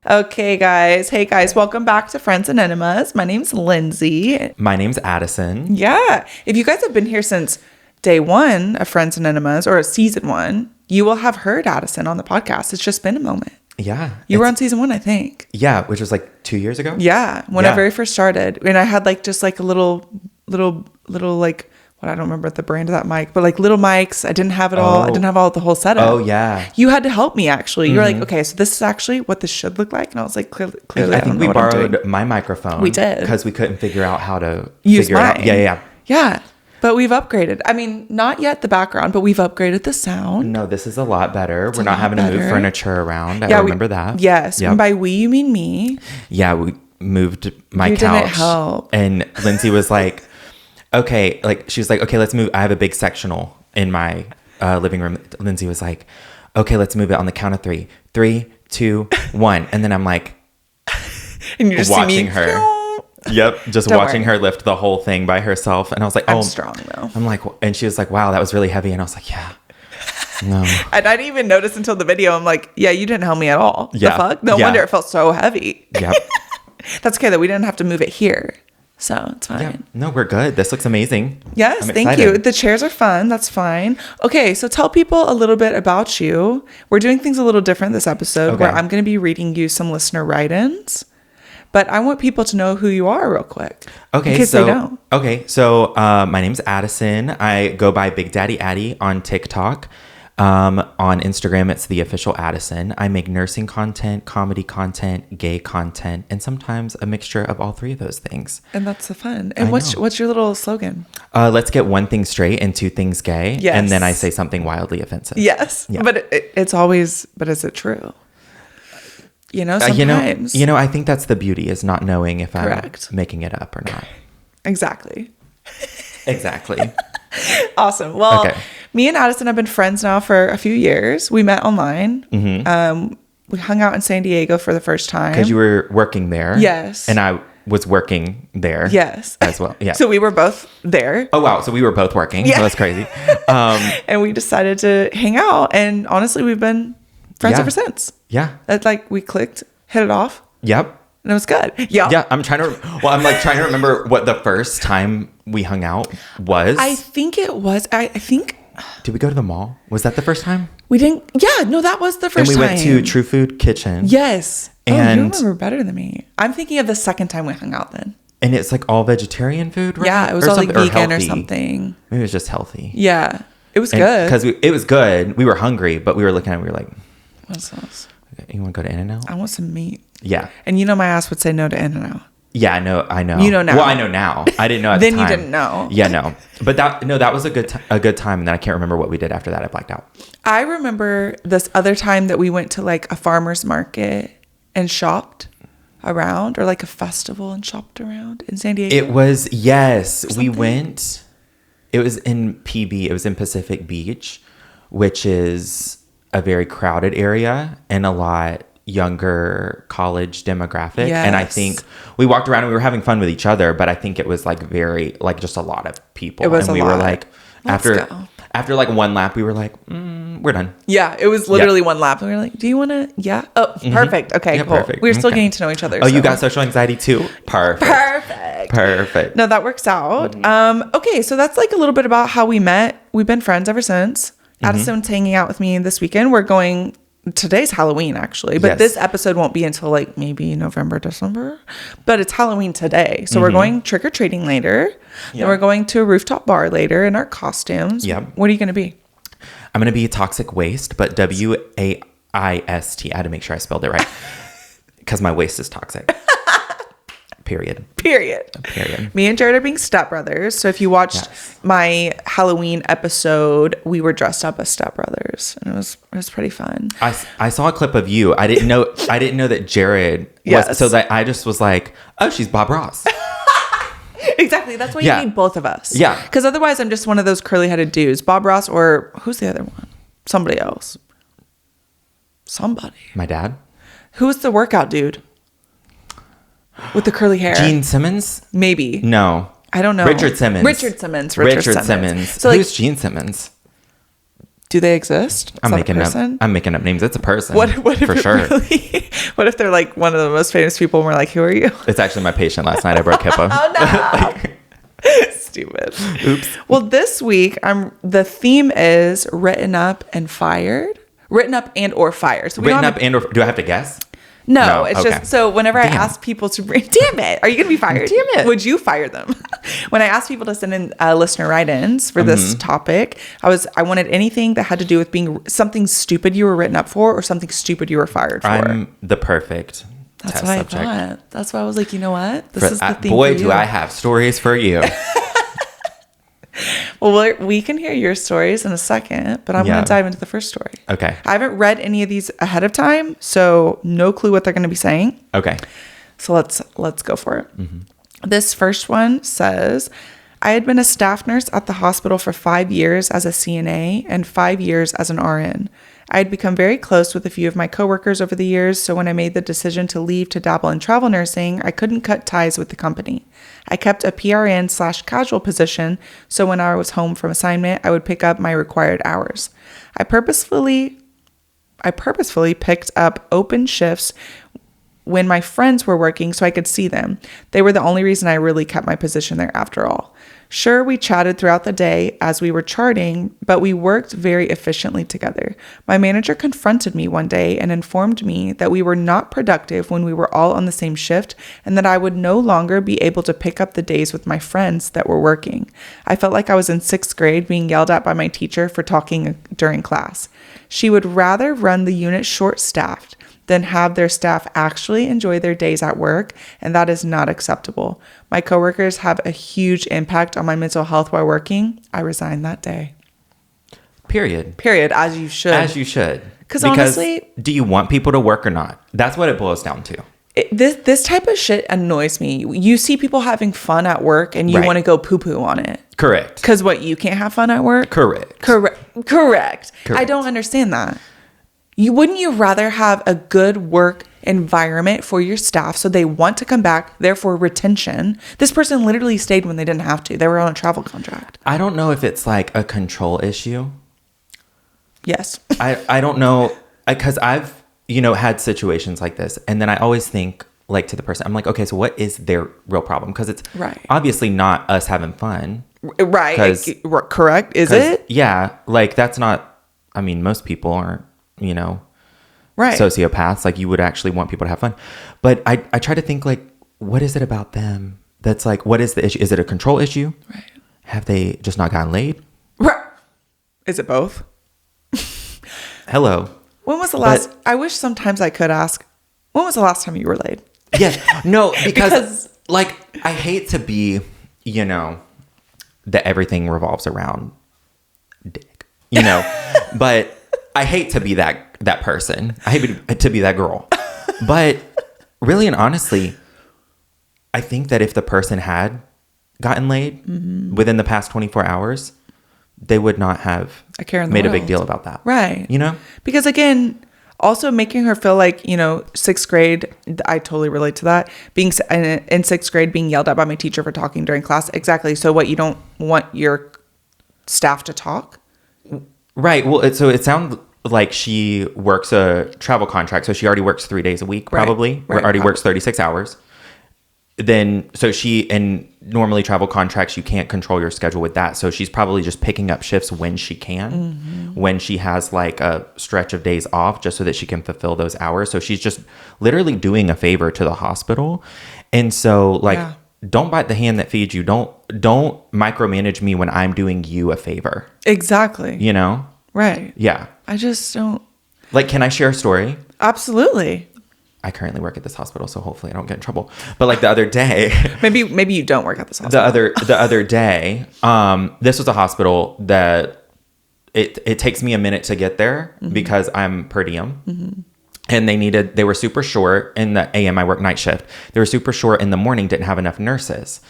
Okay, guys. Hey, guys. Welcome back to Friends and Enemas. My name's Lindsay. My name's Addison. Yeah. If you guys have been here since day one of Friends and Enemas or season one, you will have heard Addison on the podcast. It's just been a moment. Yeah. You were on season one, I think. Yeah, which was like 2 years ago. Yeah. When I very first started. And I had like just like a little like, what I don't remember the brand of that mic, but like little mics. I didn't have it all. I didn't have all the whole setup. Oh, yeah. You had to help me, actually. You were like, okay, so this is actually what this should look like. And I was like, clearly, I think we borrowed my microphone. We did. Because we couldn't figure out how to use figure mine. it out. Yeah. But we've upgraded. I mean, not yet the background, but we've upgraded the sound. No, this is a lot better. We're not having to move furniture around. I remember that. Yes. Yep. And by we, you mean me. Yeah, we moved my couch. Didn't help. And Lindsay was like, okay, like she was like, okay, let's move. I have a big sectional in my living room. Lindsay was like, okay, let's move it on the count of 3. 3, 2, 1. And then I'm like, and you're just watching her. Yep, just watching her lift the whole thing by herself. And I was like, I'm strong though. I'm like, and she was like, wow, that was really heavy. And I was like, yeah. No. And I didn't even notice until the video. I'm like, yeah, you didn't help me at all. Yeah. The fuck? No wonder it felt so heavy. Yep. That's okay though. We didn't have to move it here. So it's fine. Yeah. No, we're good. This looks amazing. Yes, thank you. The chairs are fun. That's fine. Okay, so tell people a little bit about you. We're doing things a little different this episode where I'm going to be reading you some listener write-ins. But I want people to know who you are real quick. Okay, in case they don't. Okay, so my name's Addison. I go by Big Daddy Addie on TikTok. On Instagram, it's the official Addison. I make nursing content, comedy content, gay content, and sometimes a mixture of all three of those things. And that's the fun. And what's your little slogan? Let's get one thing straight and 2 things gay. Yes. And then I say something wildly offensive. Yes. Yeah. But it's always, but is it true? You know, sometimes. I think that's the beauty is not knowing if I'm making it up or not. Exactly. Awesome. Well, me and Addison have been friends now for a few years. We met online. Mm-hmm. We hung out in San Diego for the first time. Because you were working there. Yes. And I was working there. Yes. As well. Yeah. So we were both there. Oh, wow. So we were both working. Yeah. So that's crazy. And we decided to hang out. And honestly, we've been friends ever since. Yeah. It's like we clicked, hit it off. Yep. And it was good. Yeah. Yeah. I'm trying to remember what the first time we hung out was. I think it was. I think. Did we go to the mall? Was that the first time? We didn't. Yeah. No, that was the first time. And we went to True Food Kitchen. Yes. And you remember better than me. I'm thinking of the second time we hung out then. And it's like all vegetarian food, right? Yeah. It was all like vegan or something. Maybe it was just healthy. Yeah. It was good. Because it was good. We were hungry, but we were looking at it. We were like, what's this? You want to go to In-N-Out? I want some meat. Yeah. And my ass would say no to In-N-Out. Yeah, I know. You know now. Well, I know now. I didn't know at the time. Then you didn't know. Yeah, no. But that was a good time. And then I can't remember what we did after that. I blacked out. I remember this other time that we went to like a farmer's market and shopped around, or like a festival and shopped around in San Diego. It was, yes. We went, it was in PB. It was in Pacific Beach, which is a very crowded area and a lot younger college demographic. Yes. And I think we walked around and we were having fun with each other, but I think it was like very, like just a lot of people. It was and we were like, go. after like one lap, we were like, we're done. Yeah, it was literally one lap. And we were like, do you want to? Yeah. Oh, perfect. Okay, yeah, cool. Perfect. We were still getting to know each other. Oh, you got social anxiety too? Perfect. No, that works out. Okay, so that's like a little bit about how we met. We've been friends ever since. Addison's hanging out with me this weekend. We're going... Today's Halloween, actually, but this episode won't be until like maybe November, December, but it's Halloween today. So we're going trick-or-treating later, and we're going to a rooftop bar later in our costumes. Yep. What are you going to be? I'm going to be Toxic Waste, but WAIST. I had to make sure I spelled it right because my waist is toxic. Period. Me and Jared are being stepbrothers. So if you watched my Halloween episode, we were dressed up as stepbrothers, and it was pretty fun. I saw a clip of you. I didn't know that Jared was. So that I just was like, oh, she's Bob Ross. Exactly. That's why you need both of us. Yeah. Because otherwise, I'm just one of those curly-headed dudes. Bob Ross, or who's the other one? Somebody else. My dad. Who's the workout dude? With the curly hair. Gene Simmons? Maybe. No. I don't know. Richard Simmons. Richard Simmons. So like, who's Gene Simmons? Do they exist? I'm making up names. It's a person. What if for sure. Really, what if they're like one of the most famous people and we're like, who are you? It's actually my patient last night. I broke HIPAA. Oh no. Stupid. Oops. Well, this week the theme is written up and fired. Written up and or fired. So written up and or do I have to guess? No, it's okay. Just so whenever I ask people to bring, damn it, are you going to be fired? Damn it. Would you fire them? When I asked people to send in listener write-ins for this topic, I wanted anything that had to do with being something stupid you were written up for or something stupid you were fired for. I'm the perfect test subject. I thought. That's why I was like, you know what? This is the thing. Boy, do I have stories for you. Well, we can hear your stories in a second, but I'm going to dive into the first story. Okay. I haven't read any of these ahead of time, so no clue what they're going to be saying. Okay. So let's go for it. Mm-hmm. This first one says, I had been a staff nurse at the hospital for 5 years as a CNA and 5 years as an RN. I had become very close with a few of my coworkers over the years, so when I made the decision to leave to dabble in travel nursing, I couldn't cut ties with the company. I kept a PRN/casual position, so when I was home from assignment, I would pick up my required hours. I purposefully picked up open shifts when my friends were working so I could see them. They were the only reason I really kept my position there after all. Sure, we chatted throughout the day as we were charting, but we worked very efficiently together. My manager confronted me one day and informed me that we were not productive when we were all on the same shift and that I would no longer be able to pick up the days with my friends that were working. I felt like I was in 6th grade being yelled at by my teacher for talking during class. She would rather run the unit short-staffed than have their staff actually enjoy their days at work, and that is not acceptable. My coworkers have a huge impact on my mental health while working. I resigned that day. Period. As you should. As you should. Because honestly, do you want people to work or not? That's what it boils down to. This type of shit annoys me. You see people having fun at work and you want to go poo-poo on it. Correct. Because what, you can't have fun at work? Correct. I don't understand that. Wouldn't you rather have a good work environment for your staff so they want to come back, therefore retention? This person literally stayed when they didn't have to. They were on a travel contract. I don't know if it's like a control issue. Yes. I don't know, because I've, had situations like this, and then I always think like to the person, I'm like, okay, so what is their real problem? Because it's obviously not us having fun. Right. Correct. Is it? Yeah. Like that's not, most people aren't, sociopaths. Like you would actually want people to have fun. But I try to think like, what is it about them that's like, what is the issue? Is it a control issue? Right. Have they just not gotten laid? Right. Is it both? Hello. When was the last, I wish sometimes I could ask, when was the last time you were laid? Yeah. No, because like, I hate to be, that everything revolves around dick, but I hate to be that person. I hate to be that girl. But really and honestly, I think that if the person had gotten laid within the past 24 hours, they would not have made a big deal about that. Right. Because again, also making her feel like, 6th grade, I totally relate to that. Being in 6th grade, being yelled at by my teacher for talking during class. Exactly. So what, you don't want your staff to talk? Right. Well, so it sounds like she works a travel contract. So she already works 3 days a week, probably. Or already works 36 hours. Then, so normally travel contracts, you can't control your schedule with that. So she's probably just picking up shifts when she can, when she has like a stretch of days off, just so that she can fulfill those hours. So she's just literally doing a favor to the hospital. And so don't bite the hand that feeds you. Don't micromanage me when I'm doing you a favor. Exactly. Right. Yeah. I just don't. Like, can I share a story? Absolutely. I currently work at this hospital, so hopefully I don't get in trouble. But like the other day, maybe you don't work at this hospital. The other day, this was a hospital that it takes me a minute to get there because I'm per diem, and they were super short in the AM. I work night shift. They were super short in the morning. Didn't have enough nurses,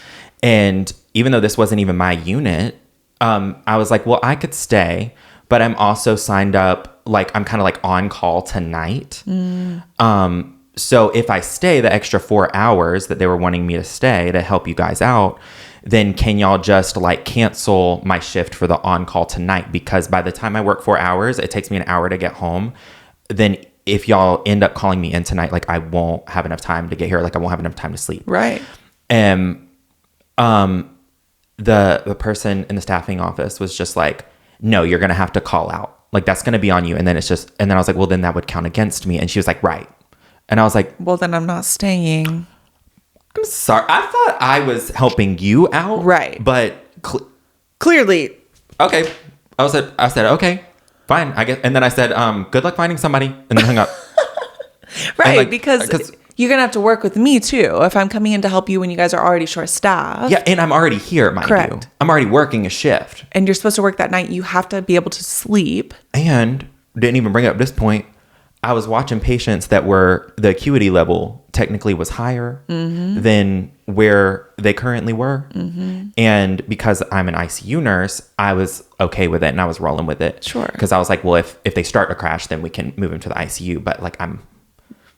and even though this wasn't even my unit, I was like, well, I could stay, but I'm also signed up. Like I'm kind of like on call tonight. So if I stay the extra 4 hours that they were wanting me to stay to help you guys out, then can y'all just like cancel my shift for the on-call tonight? Because by the time I work 4 hours, it takes me an hour to get home. Then if y'all end up calling me in tonight, like I won't have enough time to get here. Like I won't have enough time to sleep. Right. And the person in the staffing office was just like, no, you're going to have to call out. Like that's going to be on you. And then I was like, well, then that would count against me. And she was like, right. And I was like, well, then I'm not staying. I'm sorry. I thought I was helping you out. Right. But clearly. Okay. I said, okay, fine. I guess. And then I said, good luck finding somebody. And then hung up. Right. Like, because you're going to have to work with me too. If I'm coming in to help you when you guys are already short staffed. Yeah. And I'm already here, mind you. I'm already working a shift. And you're supposed to work that night. You have to be able to sleep. And didn't even bring up this point. I was watching patients that were, the acuity level technically was higher than where they currently were. And because I'm an ICU nurse, I was okay with it and I was rolling with it. Sure. Because I was like, well, if they start to crash, then we can move them to the ICU. But like I'm,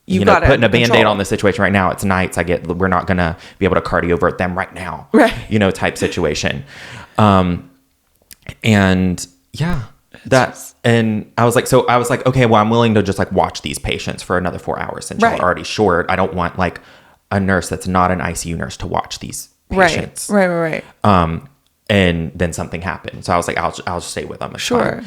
putting a Band-Aid on the situation right now. It's nights. We're not going to be able to cardiovert them right now. Right. Type situation. And yeah. And I was like, okay, well, I'm willing to just like watch these patients for another 4 hours since you're already short. I don't want like a nurse that's not an ICU nurse to watch these patients. Right. And then something happened. So I was like, I'll just stay with them. It's sure. Fine.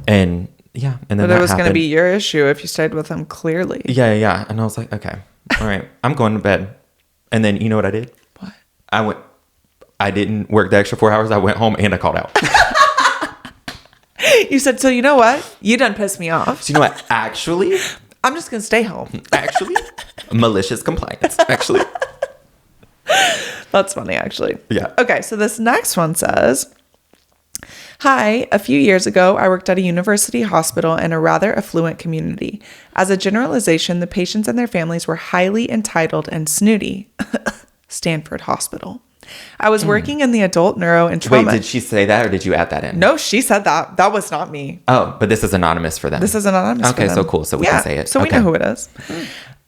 And yeah. And then but it was going to be your issue if you stayed with them clearly. Yeah. And I was like, okay, all right, I'm going to bed. And then you know what I did? What? I didn't work the extra 4 hours. I went home and I called out. You said, so you know what? You done pissed me off. So you know what? Actually, I'm just going to stay home. Actually, malicious compliance. Actually. That's funny, actually. Yeah. Okay, so this next one says, hi, a few years ago, I worked at a university hospital in a rather affluent community. As a generalization, the patients and their families were highly entitled and snooty. Stanford Hospital. I was working in the adult neuro and trauma. Wait, did she say that or did you add that in? No, she said that. That was not me. Oh, but this is anonymous for them. This is anonymous for them. Okay, so cool. So we can say it. So we know who it is.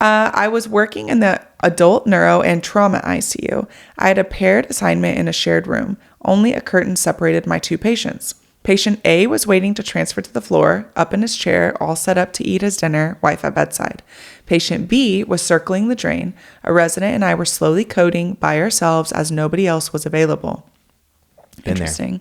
I was working in the adult neuro and trauma ICU. I had a paired assignment in a shared room. Only a curtain separated my two patients. Patient A was waiting to transfer to the floor, up in his chair, all set up to eat his dinner, wife at bedside. Patient B was circling the drain. A resident and I were slowly coding by ourselves as nobody else was available. Interesting.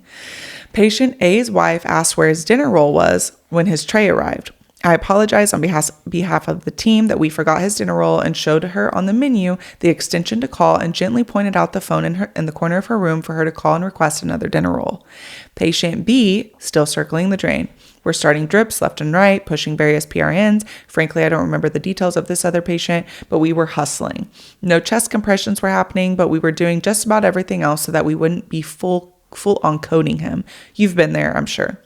Patient A's wife asked where his dinner roll was when his tray arrived. I apologized on behalf of the team that we forgot his dinner roll and showed her on the menu the extension to call and gently pointed out the phone in the corner of her room for her to call and request another dinner roll. Patient B, still circling the drain. We're starting drips left and right, pushing various PRNs. Frankly, I don't remember the details of this other patient, but we were hustling. No chest compressions were happening, but we were doing just about everything else so that we wouldn't be full on coding him. You've been there, I'm sure.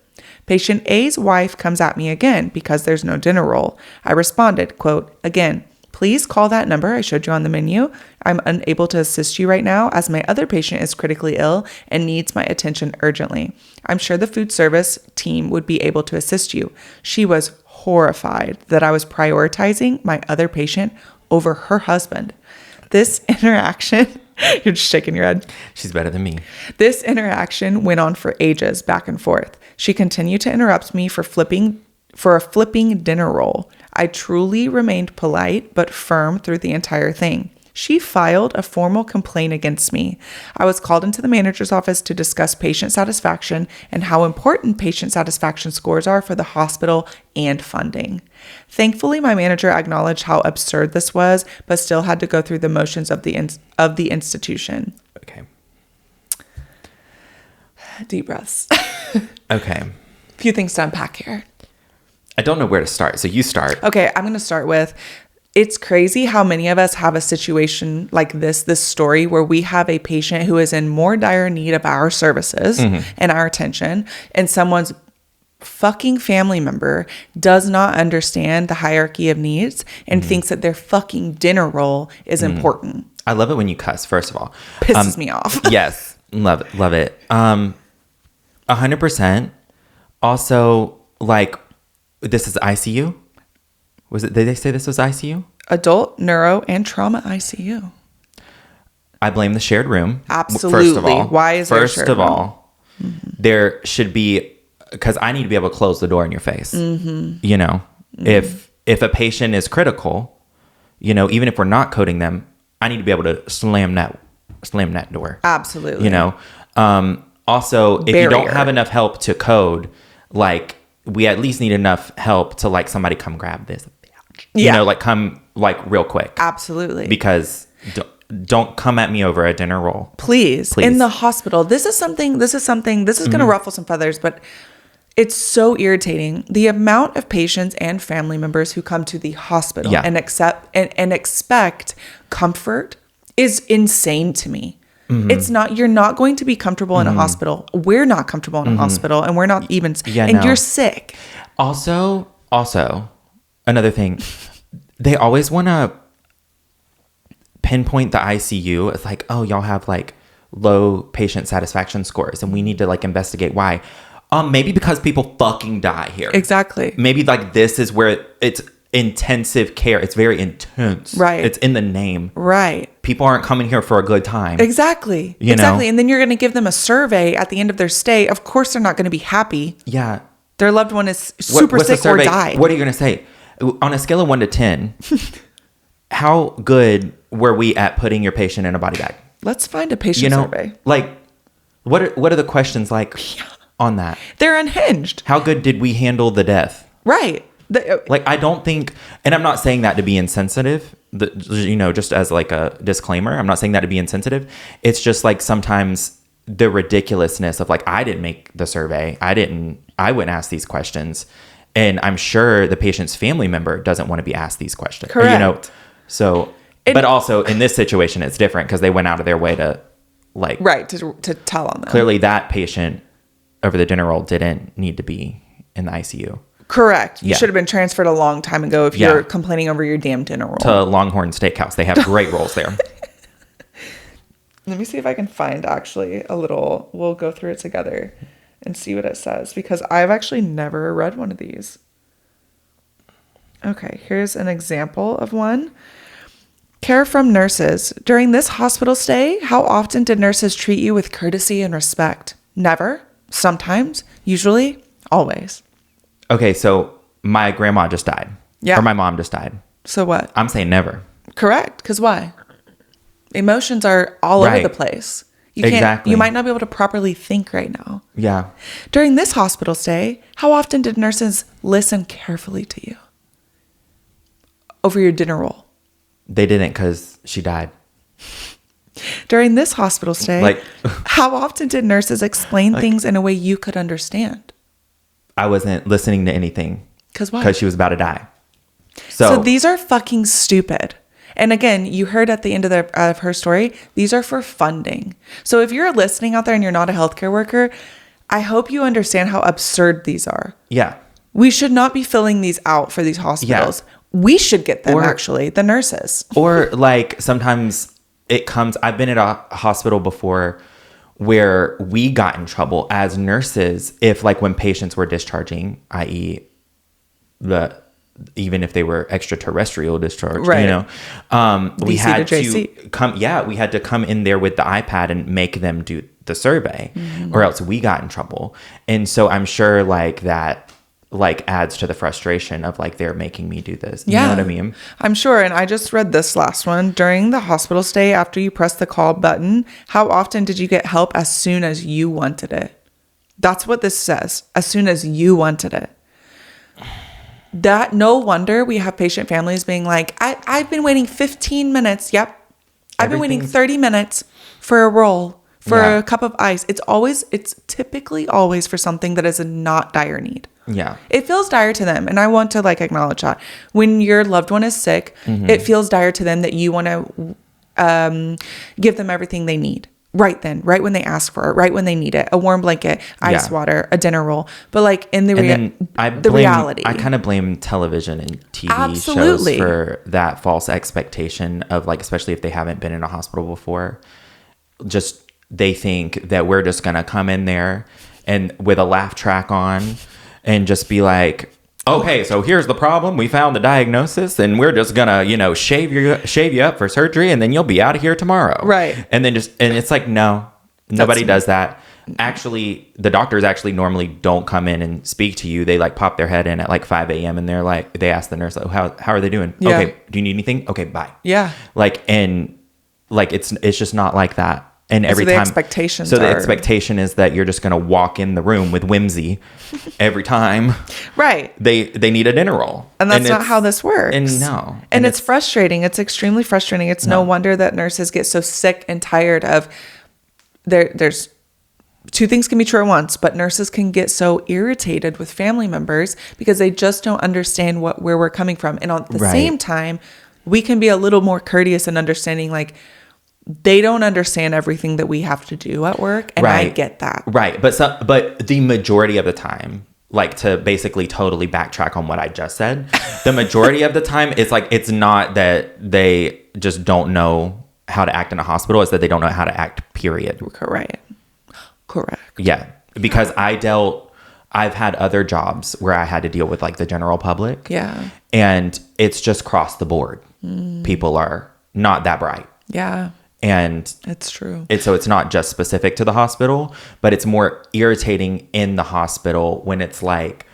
Patient A's wife comes at me again because there's no dinner roll. I responded, quote, again, please call that number I showed you on the menu. I'm unable to assist you right now as my other patient is critically ill and needs my attention urgently. I'm sure the food service team would be able to assist you. She was horrified that I was prioritizing my other patient over her husband. This interaction, you're just shaking your head. She's better than me. This interaction went on for ages, back and forth. She continued to interrupt me for a flipping dinner roll. I truly remained polite but firm through the entire thing. She filed a formal complaint against me. I was called into the manager's office to discuss patient satisfaction and how important patient satisfaction scores are for the hospital and funding. Thankfully, my manager acknowledged how absurd this was, but still had to go through the motions of the institution. Okay. Deep breaths. Okay. A few things to unpack here. I don't know where to start, so you start. Okay, I'm going to start with, it's crazy how many of us have a situation like this story where we have a patient who is in more dire need of our services and our attention, and someone's fucking family member does not understand the hierarchy of needs and thinks that their fucking dinner roll is important. I love it when you cuss, first of all. Pisses me off. Yes. Love it. 100%. Also, like, this is ICU? Did they say this was ICU? Adult neuro and trauma ICU. I blame the shared room. Absolutely. First of all. Why is there a shared room? First of all, there should be, because I need to be able to close the door in your face. You know, if a patient is critical, you know, even if we're not coding them, I need to be able to slam that door. Absolutely. You know, also, if you don't have enough help to code, like, we at least need enough help to, like, somebody come grab this. You know, like, come, like, real quick. Absolutely. Because don't come at me over a dinner roll. Please. In the hospital. This is going to ruffle some feathers, but it's so irritating. The amount of patients and family members who come to the hospital and expect comfort is insane to me. It's not, you're not going to be comfortable in a hospital. We're not comfortable in a hospital, and we're not even, you're sick. Also, another thing, they always want to pinpoint the ICU. It's like, oh, y'all have like low patient satisfaction scores, and we need to like investigate why. Maybe because people fucking die here. Exactly. Maybe like this is where it's intensive care. It's very intense. Right. It's in the name. Right. People aren't coming here for a good time. Exactly. You know? And then you're going to give them a survey at the end of their stay. Of course, they're not going to be happy. Yeah. Their loved one is super sick or died. What are you going to say? On a scale of 1 to 10, how good were we at putting your patient in a body bag? Let's find a patient survey. Like, what are the questions like on that? They're unhinged. How good did we handle the death? Right. Like, I don't think, and I'm not saying that to be insensitive, you know, just as like a disclaimer, I'm not saying that to be insensitive. It's just like sometimes the ridiculousness of like, I didn't make the survey. I wouldn't ask these questions. And I'm sure the patient's family member doesn't want to be asked these questions. Correct. You know, so, but also in this situation, it's different because they went out of their way to like. Right. To tell on them. Clearly that patient over the dinner roll didn't need to be in the ICU. Correct. You should have been transferred a long time ago if you're complaining over your damn dinner roll. To Longhorn Steakhouse. They have great rolls there. Let me see if I can find actually a little. We'll go through it together and see what it says, because I've actually never read one of these. Okay, here's an example of one. Care from nurses. During this hospital stay, how often did nurses treat you with courtesy and respect? Never. Sometimes. Usually. Always. Okay, so my grandma just died. Yeah. Or my mom just died. So what? I'm saying never. Correct. Because why? Emotions are all over the place. You can't. Exactly. You might not be able to properly think right now. Yeah. During this hospital stay, how often did nurses listen carefully to you? Over your dinner roll. They didn't, because she died. During this hospital stay, how often did nurses explain things in a way you could understand? I wasn't listening to anything. Because why? Because she was about to die. So these are fucking stupid. And again, you heard at the end of her story, these are for funding. So if you're listening out there and you're not a healthcare worker, I hope you understand how absurd these are. Yeah. We should not be filling these out for these hospitals. Yeah. We should get them, actually, the nurses. Or like sometimes it comes, I've been at a hospital before where we got in trouble as nurses if like when patients were discharging, i.e. even if they were extraterrestrial discharge, you know, we had to come in there with the iPad and make them do the survey, or else we got in trouble. And so I'm sure like that like adds to the frustration of like, they're making me do this. You know what I mean? I'm sure. And I just read this last one. During the hospital stay, after you press the call button, how often did you get help as soon as you wanted it? That's what this says. As soon as you wanted it. That no wonder we have patient families being like, I've been waiting 15 minutes. Yep. I've been waiting 30 minutes for a roll, for a cup of ice. It's typically always for something that is a not dire need. Yeah. It feels dire to them. And I want to like acknowledge that when your loved one is sick, it feels dire to them that you want to give them everything they need. Right then, right when they ask for it, right when they need it, a warm blanket, ice water, a dinner roll. But like in the reality, I kind of blame television and TV shows for that false expectation of like, especially if they haven't been in a hospital before, just they think that we're just going to come in there and with a laugh track on and just be like, Okay, so here's the problem. We found the diagnosis, and we're just gonna, shave you up for surgery, and then you'll be out of here tomorrow. Right. And then and it's like, no, nobody does that. Actually, the doctors actually normally don't come in and speak to you. They like pop their head in at like 5 a.m. and they're like, they ask the nurse, oh, how are they doing? Yeah. Okay, do you need anything? Okay, bye. Yeah. It's just not like that. And every time, the expectation is that you're just going to walk in the room with whimsy every time. Right. They need a dinner roll. And that's not how this works. And no. And it's frustrating. It's extremely frustrating. It's no wonder that nurses get so sick and tired of there's two things can be true at once, but nurses can get so irritated with family members because they just don't understand where we're coming from. And at the same time, we can be a little more courteous and understanding, like, they don't understand everything that we have to do at work, and I get that. Right. But the majority of the time, like, to basically totally backtrack on what I just said, the majority of the time, it's like, it's not that they just don't know how to act in a hospital, it's that they don't know how to act, period. Correct. Yeah. Because I've had other jobs where I had to deal with like the general public. Yeah. And it's just cross the board. People are not that bright. Yeah. And it's true. So it's not just specific to the hospital, but it's more irritating in the hospital when it's like,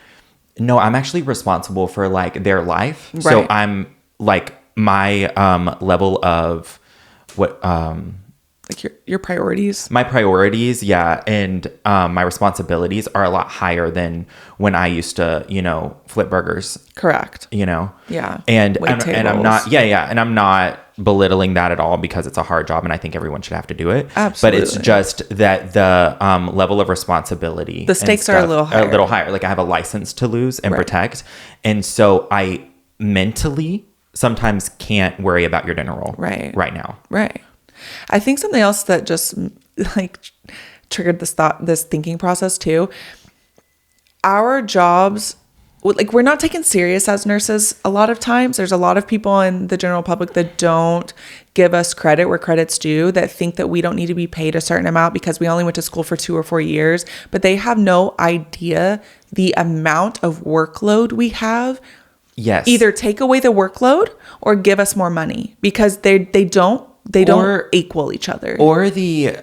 no, I'm actually responsible for like their life. Right. So I'm like my level of what like your priorities. My priorities, yeah, and my responsibilities are a lot higher than when I used to, flip burgers. Correct. Yeah. And I'm not, and I'm not belittling that at all because it's a hard job and I think everyone should have to do it. Absolutely. But it's just that the level of responsibility, the stakes are a little higher. Like I have a license to lose and protect, and so I mentally sometimes can't worry about your dinner roll right now. Right. I think something else that just like triggered this thinking process too. Our jobs, like, we're not taken serious as nurses. A lot of times there's a lot of people in the general public that don't give us credit where credit's due, that think that we don't need to be paid a certain amount because we only went to school for 2 or 4 years, but they have no idea the amount of workload we have. Yes. Either take away the workload or give us more money because they don't equal each other. Or the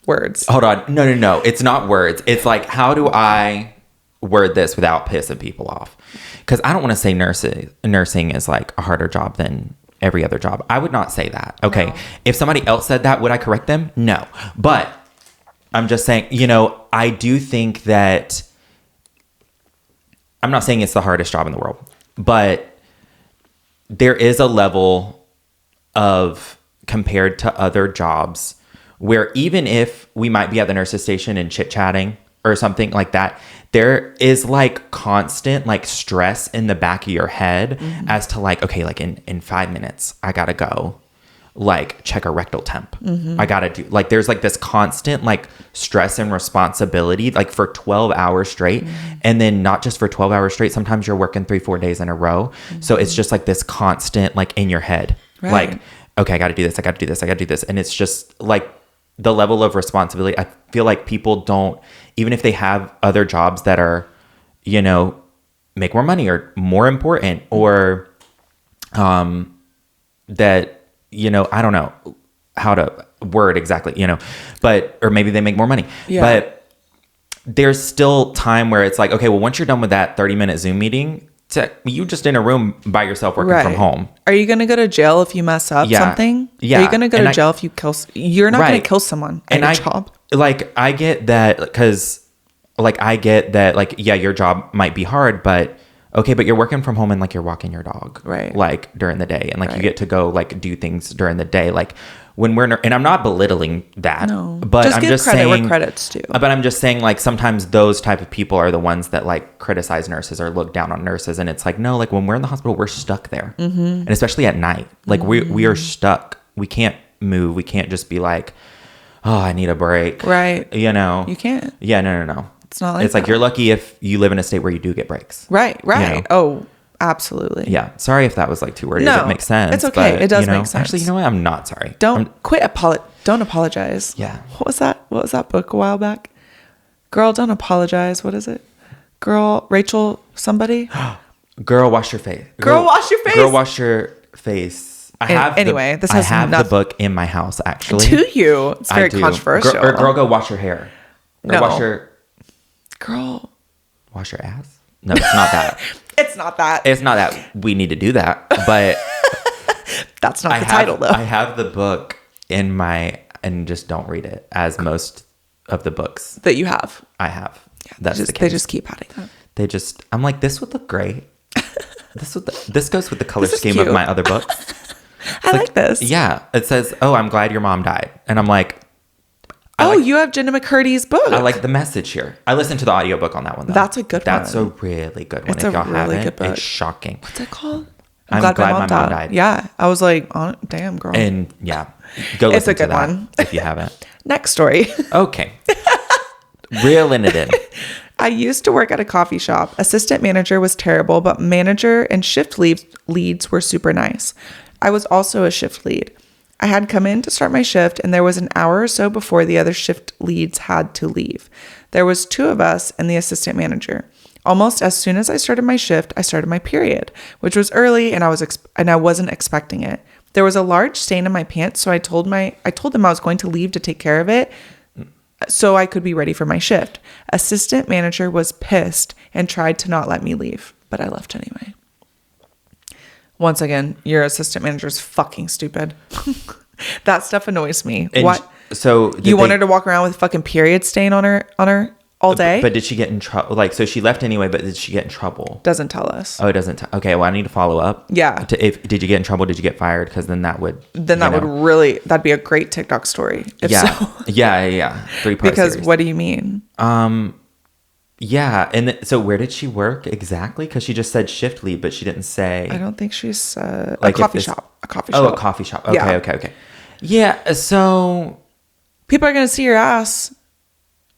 words. Hold on. No. It's not words. It's like, how do I word this without pissing people off? Because I don't want to say nursing is like a harder job than every other job. I would not say that. Okay. No. If somebody else said that, would I correct them? No. But I'm just saying, I do think that, I'm not saying it's the hardest job in the world, but there is a level of, compared to other jobs, where even if we might be at the nurse's station and chit-chatting or something like that, there is like constant like stress in the back of your head as to like, okay, like in 5 minutes, I gotta go like check a rectal temp. I gotta do, like, there's like this constant like stress and responsibility like for 12 hours straight. And then not just for 12 hours straight, sometimes you're working 3-4 days in a row. So it's just like this constant like in your head, like, okay, I gotta do this, I gotta do this, I gotta do this. And it's just like the level of responsibility. I feel like people don't, even if they have other jobs that are, make more money or more important, or that, I don't know how to word exactly, but, or maybe they make more money, but there's still time where it's like, okay, well, once you're done with that 30-minute Zoom meeting, you just in a room by yourself working from home. Are you going to go to jail if you mess up something? Yeah. Are you going to go to jail if you kill? You're not going to kill someone at your job. Like, I get that, because like, I get that, like, yeah, your job might be hard, but okay, but you're working from home and like you're walking your dog, like during the day, and like you get to go like do things during the day, like when we're and I'm not belittling that, but I'm just saying where credit's due. But I'm just saying, like, sometimes those type of people are the ones that like criticize nurses or look down on nurses, and it's like, no, like when we're in the hospital, we're stuck there, and especially at night, like we are stuck. We can't move. We can't just be like, oh, I need a break, You can't. Yeah, no. It's not like it's like, you're lucky if you live in a state where you do get breaks. Right. Oh, absolutely. Yeah. Sorry if that was like too wordy. No, it makes sense. It's okay. But, it does make sense. Actually, you know what? I'm not sorry. Don't apologize. Yeah. What was that? What was that book a while back? Girl, don't apologize. What is it? Girl, Rachel, somebody? Girl, wash your face. Girl, wash your face. Girl, wash your face. I have the book in my house, actually. Do you? It's very controversial. Girl, go wash your hair. Or no. wash your... Girl. Wash your ass? No, it's not that. It's not that. It's not that we need to do that, but... That's not the title, though. I have the book in my... And just don't read it, as most of the books... That you have. I have. Yeah, that's the case. They just keep adding that. I'm like, this would look great. This goes with the color scheme of my other books. I like this. Yeah. It says, oh, I'm glad your mom died. And I'm like... you have Jenna McCurdy's book. I like the message here. I listened to the audiobook on that one, though. That's a good one. That's a really good one. If y'all haven't, it's shocking. What's it called? I'm glad my mom died. Yeah. I was like, oh, damn, girl. And yeah, go listen to that. It's a good one. If you haven't. Next story. Okay. Reeling it in. I used to work at a coffee shop. Assistant manager was terrible, but manager and shift leads were super nice. I was also a shift lead. I had come in to start my shift, and there was an hour or so before the other shift leads had to leave. There was 2 of us and the assistant manager. Almost as soon as I started my shift, I started my period, which was early, and I wasn't expecting it. There was a large stain in my pants, so I told them I was going to leave to take care of it, so I could be ready for my shift. Assistant manager was pissed and tried to not let me leave, but I left anyway. Once again, your assistant manager is fucking stupid. That stuff annoys me. And what? So you want her to walk around with a fucking period stain on her all day? But did she get in trouble? Like, so she left anyway, but did she get in trouble? Doesn't tell us. Oh, it doesn't. Okay, well, I need to follow up. Yeah. Did you get in trouble? Did you get fired? Because then that would. That'd be a great TikTok story. Yeah. 3-part because series. What do you mean? Yeah, and so where did she work exactly? Because she just said shift lead, but she didn't say. I don't think she said like a coffee shop. Oh, a coffee shop. Okay. Yeah, so people are gonna see your ass.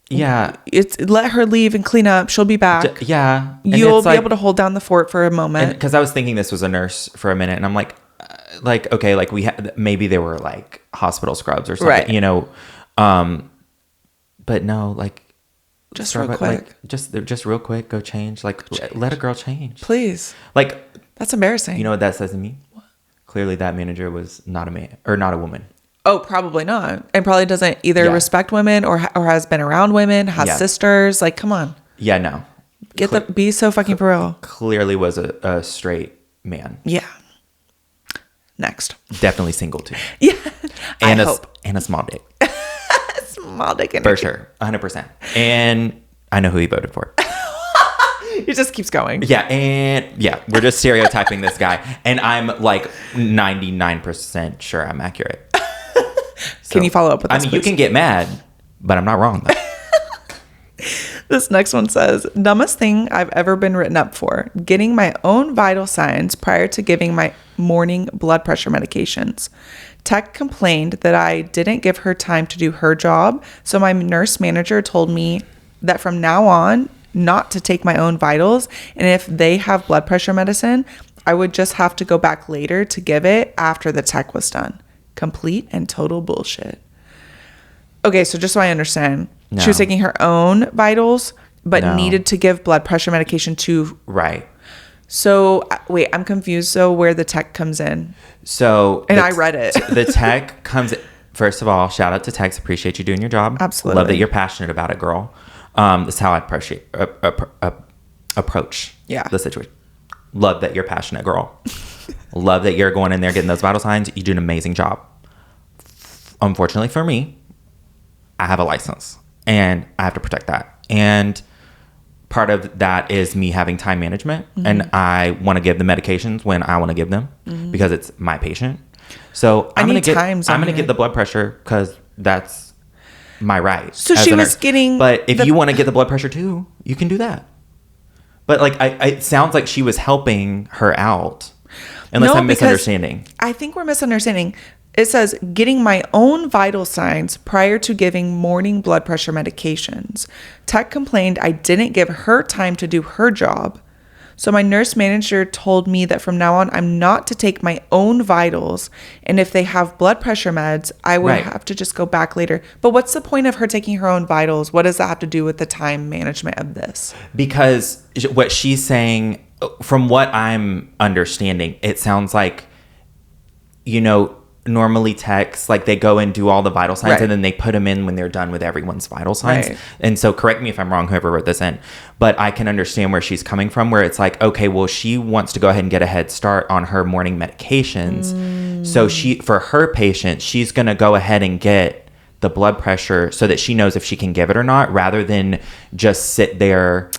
Yeah, let her leave and clean up. She'll be back. Yeah, you'll be able to hold down the fort for a moment. Because I was thinking this was a nurse for a minute, and I'm like okay, like maybe they were like hospital scrubs or something, right? You know, but no, like. Just real quick. Like, just real quick, go change. Like, let a girl change. Please. Like, that's embarrassing. You know what that says to me? What? Clearly that manager was not a man or not a woman. Oh, probably not. And probably doesn't either respect women or has been around women, has sisters. Like, come on. Yeah, no. Be so fucking for real. Clearly was a straight man. Yeah. Next. Definitely single too. Yeah. And a small dick. Small dick energy. For sure. 100%. And I know who he voted for. It just keeps going. Yeah. And yeah, we're just stereotyping this guy. And I'm like 99% sure I'm accurate. So, can you follow up with this, please? You can get mad, but I'm not wrong though. This next one says, dumbest thing I've ever been written up for, getting my own vital signs prior to giving my morning blood pressure medications. Tech complained that I didn't give her time to do her job, so my nurse manager told me that from now on, not to take my own vitals, and if they have blood pressure medicine, I would just have to go back later to give it after the tech was done. Complete and total bullshit. Okay, so just so I understand, she was taking her own vitals, but needed to give blood pressure medication to... Right. So, wait, I'm confused. So, where the tech comes in. So... And I read it. The tech comes... First of all, shout out to techs. Appreciate you doing your job. Absolutely. Love that you're passionate about it, girl. That's how I approach the situation. Love that you're passionate, girl. Love that you're going in there getting those vital signs. You do an amazing job. Unfortunately for me, I have a license and I have to protect that. And part of that is me having time management, and I want to give the medications when I want to give them because it's my patient. So I'm going to get the blood pressure because that's my right. So she was getting, but if you want to get the blood pressure too, you can do that. But like, it sounds like she was helping her out, unless I'm misunderstanding. I think we're misunderstanding. It says getting my own vital signs prior to giving morning blood pressure medications. Tech complained I didn't give her time to do her job. So my nurse manager told me that from now on, I'm not to take my own vitals. And if they have blood pressure meds, I would have to just go back later. But what's the point of her taking her own vitals? What does that have to do with the time management of this? Because what she's saying, from what I'm understanding, it sounds like, normally techs, like they go and do all the vital signs and then they put them in when they're done with everyone's vital signs. Right. And so correct me if I'm wrong, whoever wrote this in, but I can understand where she's coming from, where it's like, okay, well, she wants to go ahead and get a head start on her morning medications. So for her patient, she's going to go ahead and get the blood pressure so that she knows if she can give it or not, rather than just sit there.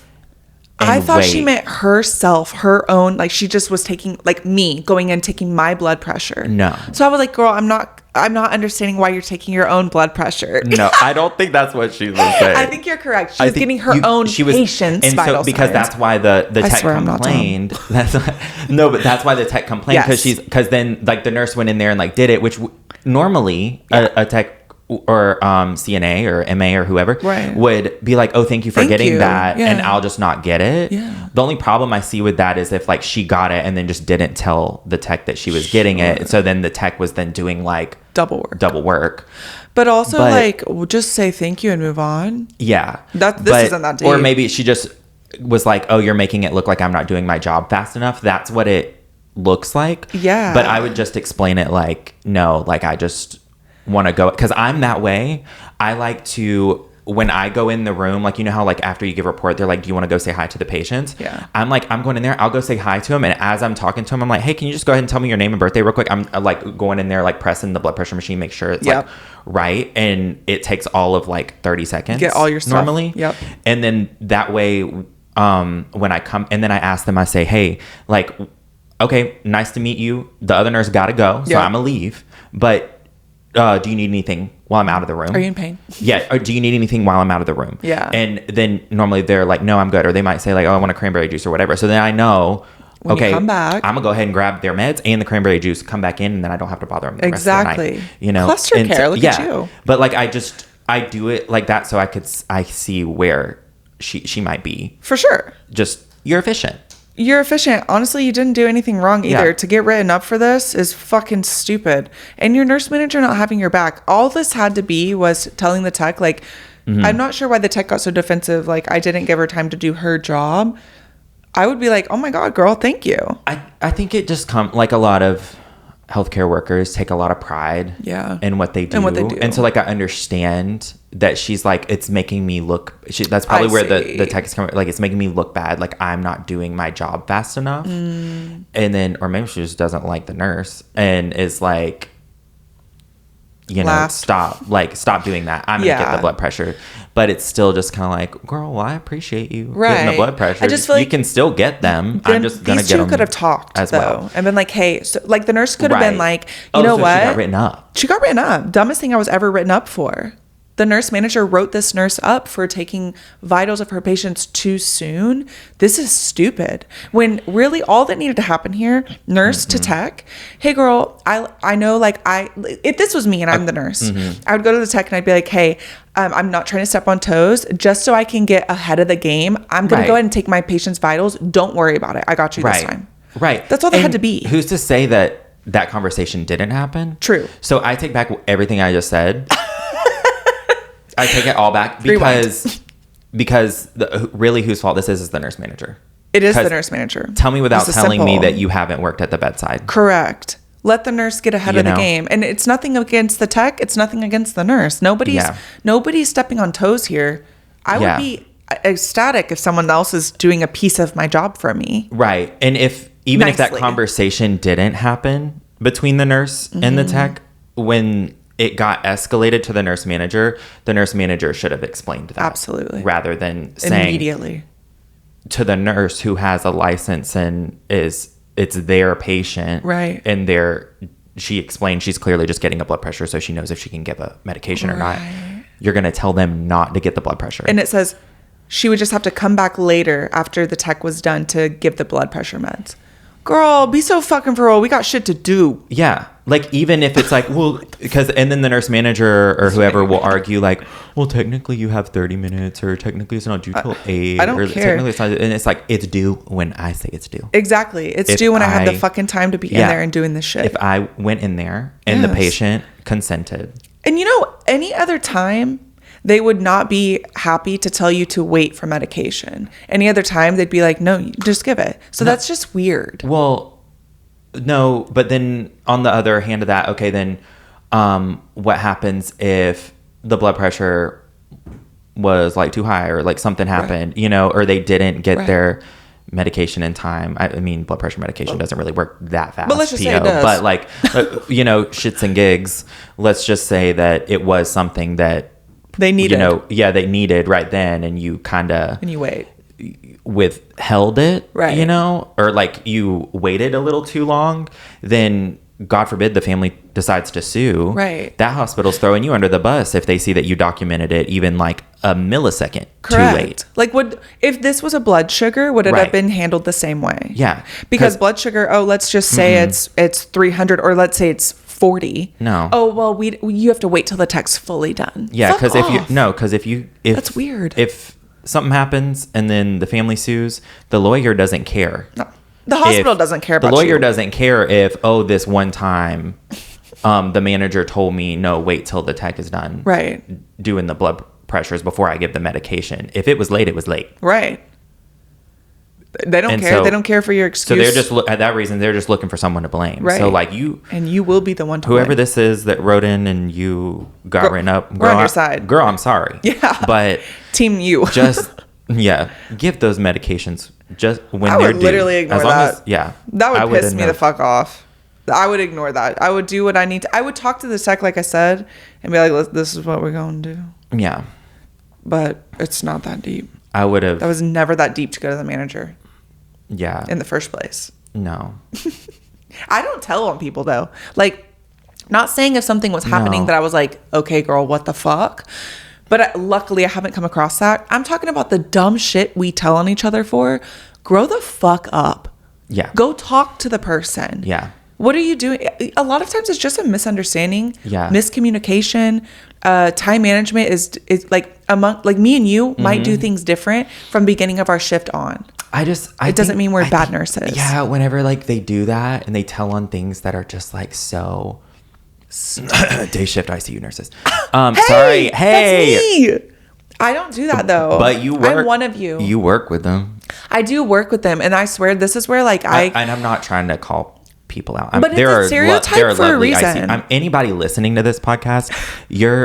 I thought she meant herself, her own, like she just was taking, like me going and taking my blood pressure. No. So I was like, girl, I'm not understanding why you're taking your own blood pressure. No, I don't think that's what she was saying. I think you're correct. She was getting her own patient's vital because signs. That's why the tech complained. That's why the tech complained, because then like the nurse went in there and like did it, which normally a tech or CNA or MA or whoever would be like, oh, thank you for getting that, and I'll just not get it. The only problem I see with that is if like she got it and then just didn't tell the tech that she was getting it, so then the tech was then doing like double work. But also like just say thank you and move on. This isn't that deep. Or maybe she just was like, oh, you're making it look like I'm not doing my job fast enough. That's what it looks like. But I would just explain it like, no, like I just want to go, because I'm that way. I like to, when I go in the room, like, how like after you give a report, they're like, do you want to go say hi to the patients? I'm like, I'm going in there, I'll go say hi to them, and as I'm talking to them, I'm like, hey, can you just go ahead and tell me your name and birthday real quick? I'm like going in there, like pressing the blood pressure machine, make sure it's like right, and it takes all of like 30 seconds. Get all your stuff normally. And then that way, when I come, and then I ask them, I say, hey, like, okay, nice to meet you. The other nurse got to go, so I'm gonna leave, but do you need anything while I'm out of the room? Are you in pain? Or do you need anything while I'm out of the room? And then normally they're like, no, I'm good. Or they might say like, oh, I want a cranberry juice or whatever. So then I know, when you come back, I'm gonna go ahead and grab their meds and the cranberry juice, come back in, and then I don't have to bother them the rest of the night. Cluster care, look at you. But like I do it like that so I see where she might be. For sure. Just, you're efficient. You're efficient. Honestly, you didn't do anything wrong either. To get written up for this is fucking stupid. And your nurse manager not having your back. All this had to be was telling the tech, like, I'm not sure why the tech got so defensive. Like, I didn't give her time to do her job. I would be like, oh my God, girl, thank you. I think it just like a lot of healthcare workers take a lot of pride in what they do. And so like I understand that she's like, it's making me look, that's probably where the tech is coming, like it's making me look bad, like I'm not doing my job fast enough. And then, or maybe she just doesn't like the nurse and is like, stop doing that. I'm gonna get the blood pressure. But it's still just kind of like, girl, well, I appreciate you getting the blood pressure. I just feel like you can still get them. I'm just gonna get them. These two could have talked as well and been like, hey, so like the nurse could have been like, you know what? She got written up. She got written up. Dumbest thing I was ever written up for. The nurse manager wrote this nurse up for taking vitals of her patients too soon. This is stupid. When really all that needed to happen here, nurse to tech, hey girl, I know like if this was me and I'm the nurse, I would go to the tech and I'd be like, hey, I'm not trying to step on toes, just so I can get ahead of the game. I'm going to go ahead and take my patient's vitals. Don't worry about it. I got you this time. That's all that had to be. Who's to say that conversation didn't happen? True. So I take back everything I just said. I take it all back because really whose fault this is the nurse manager. It is the nurse manager. Tell me without telling me that you haven't worked at the bedside. Correct. Let the nurse get ahead of the game. And it's nothing against the tech. It's nothing against the nurse. Nobody's stepping on toes here. I would be ecstatic if someone else is doing a piece of my job for me. Right. And if that conversation didn't happen between the nurse and the tech, when it got escalated to the nurse manager should have explained that. Absolutely. Rather than saying immediately to the nurse who has a license and it's their patient. Right. And she explained she's clearly just getting a blood pressure so she knows if she can give a medication or not. You're going to tell them not to get the blood pressure. And it says she would just have to come back later after the tech was done to give the blood pressure meds. Girl, be so fucking for real. We got shit to do. Yeah. Like, even if it's like, well, because, and then the nurse manager or whoever will argue, like, well, technically you have 30 minutes, or technically it's not due till 8. I don't care. Technically it's not, and it's like, it's due when I say it's due. Exactly. It's due when I have the fucking time to be in there and doing this shit. If I went in there and the patient consented. And any other time, they would not be happy to tell you to wait for medication. Any other time, they'd be like, no, just give it. So that's just weird. Well, no, but then on the other hand of that, okay, then what happens if the blood pressure was like too high, or like something happened, or they didn't get their medication in time? I mean, blood pressure medication doesn't really work that fast. But let's just say it does. But like, shits and gigs, let's just say that it was something that they needed. They needed right then, and you kind of... And you wait. Withheld it, right? Or like you waited a little too long, then God forbid the family decides to sue. Right. That hospital's throwing you under the bus if they see that you documented it even like a millisecond too late. Like, if this was a blood sugar, would it have been handled the same way? Yeah. Because blood sugar, let's just say it's 300, or let's say it's 40. No. Oh, well, you have to wait till the tech's fully done. Yeah, because if that's weird. If something happens and then the family sues, the lawyer doesn't care. No. The hospital doesn't care about the lawyer doesn't care if, this one time the manager told me, no, wait till the tech is done. Right. Doing the blood pressures before I give the medication. If it was late, it was late. Right. They don't care. They don't care for your excuse. So they're just, at that reason, they're just looking for someone to blame. Right. So like you... And you will be the one to whoever blame. this is that wrote in and you got written up. We're on your side. Girl, I'm sorry. Yeah. But... Team you. Just... Yeah, give those medications just when they're due. I would literally ignore that. That would piss me the fuck off. I would ignore that. I would do what I need to. I would talk to the tech, like I said, and be like, this is what we're going to do. Yeah. But it's not that deep. I would have... That was never that deep to go to the manager. Yeah. In the first place. No. I don't tell on people, though. Like, not saying if something was happening that I was like, okay, girl, what the fuck? But luckily, I haven't come across that. I'm talking about the dumb shit we tell on each other for. Grow the fuck up. Yeah. Go talk to the person. Yeah. What are you doing? A lot of times it's just a misunderstanding. Yeah. Miscommunication. Time management is like me and you might do things different from beginning of our shift on. It doesn't mean we're bad nurses. Yeah. Whenever like they do that and they tell on things that are just like so... Day shift ICU nurses. Sorry. Hey. That's me. I don't do that though. But you work. I'm one of you. You work with them. I do work with them, and I swear this is where like and I'm not trying to call people out. But it's a stereotype for a reason. Anybody listening to this podcast,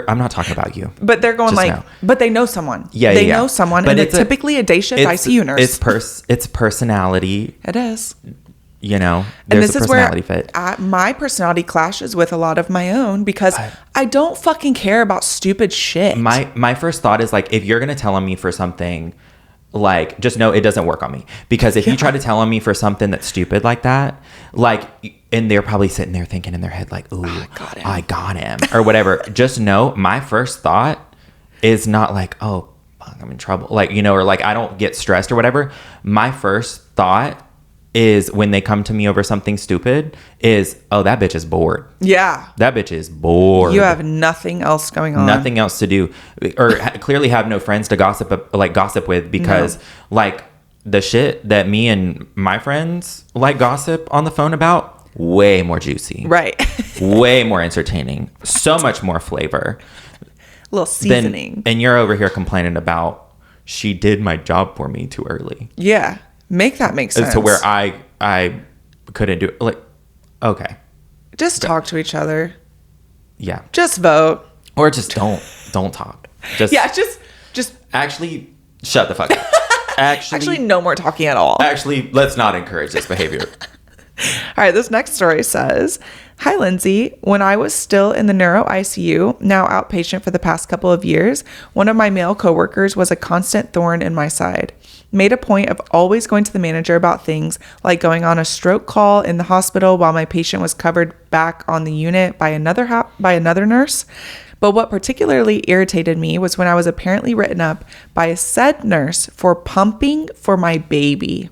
I'm not talking about you. But they're going but they know someone. Yeah, they know someone, but it's typically a day shift ICU nurse. It's personality. It is. There's and this a personality fit. My personality clashes with a lot of my own because I don't fucking care about stupid shit. My first thought is like, if you're going to tell on me for something, like, just know it doesn't work on me. Because if you try to tell on me for something that's stupid like that, like, and they're probably sitting there thinking in their head like, ooh, I got him or whatever. Just know my first thought is not like, oh, fuck, I'm in trouble. Like, or like, I don't get stressed or whatever. My first thought is when they come to me over something stupid is, oh, that bitch is bored. Yeah. That bitch is bored. You have nothing else going on. Nothing else to do. Or clearly have no friends to gossip with because like the shit that me and my friends like gossip on the phone about, way more juicy. Right. Way more entertaining. So much more flavor. A little seasoning. And you're over here complaining about she did my job for me too early. Yeah. Make that make sense. To where I couldn't do it. Like, okay. Just talk to each other. Yeah. Just vote. Or just don't talk. Just actually shut the fuck up. Actually no more talking at all. Actually, let's not encourage this behavior. All right, this next story says, hi, Lindsay. When I was still in the neuro ICU, now outpatient for the past couple of years, one of my male coworkers was a constant thorn in my side. Made a point of always going to the manager about things like going on a stroke call in the hospital while my patient was covered back on the unit by another nurse. But what particularly irritated me was when I was apparently written up by a said nurse for pumping for my baby.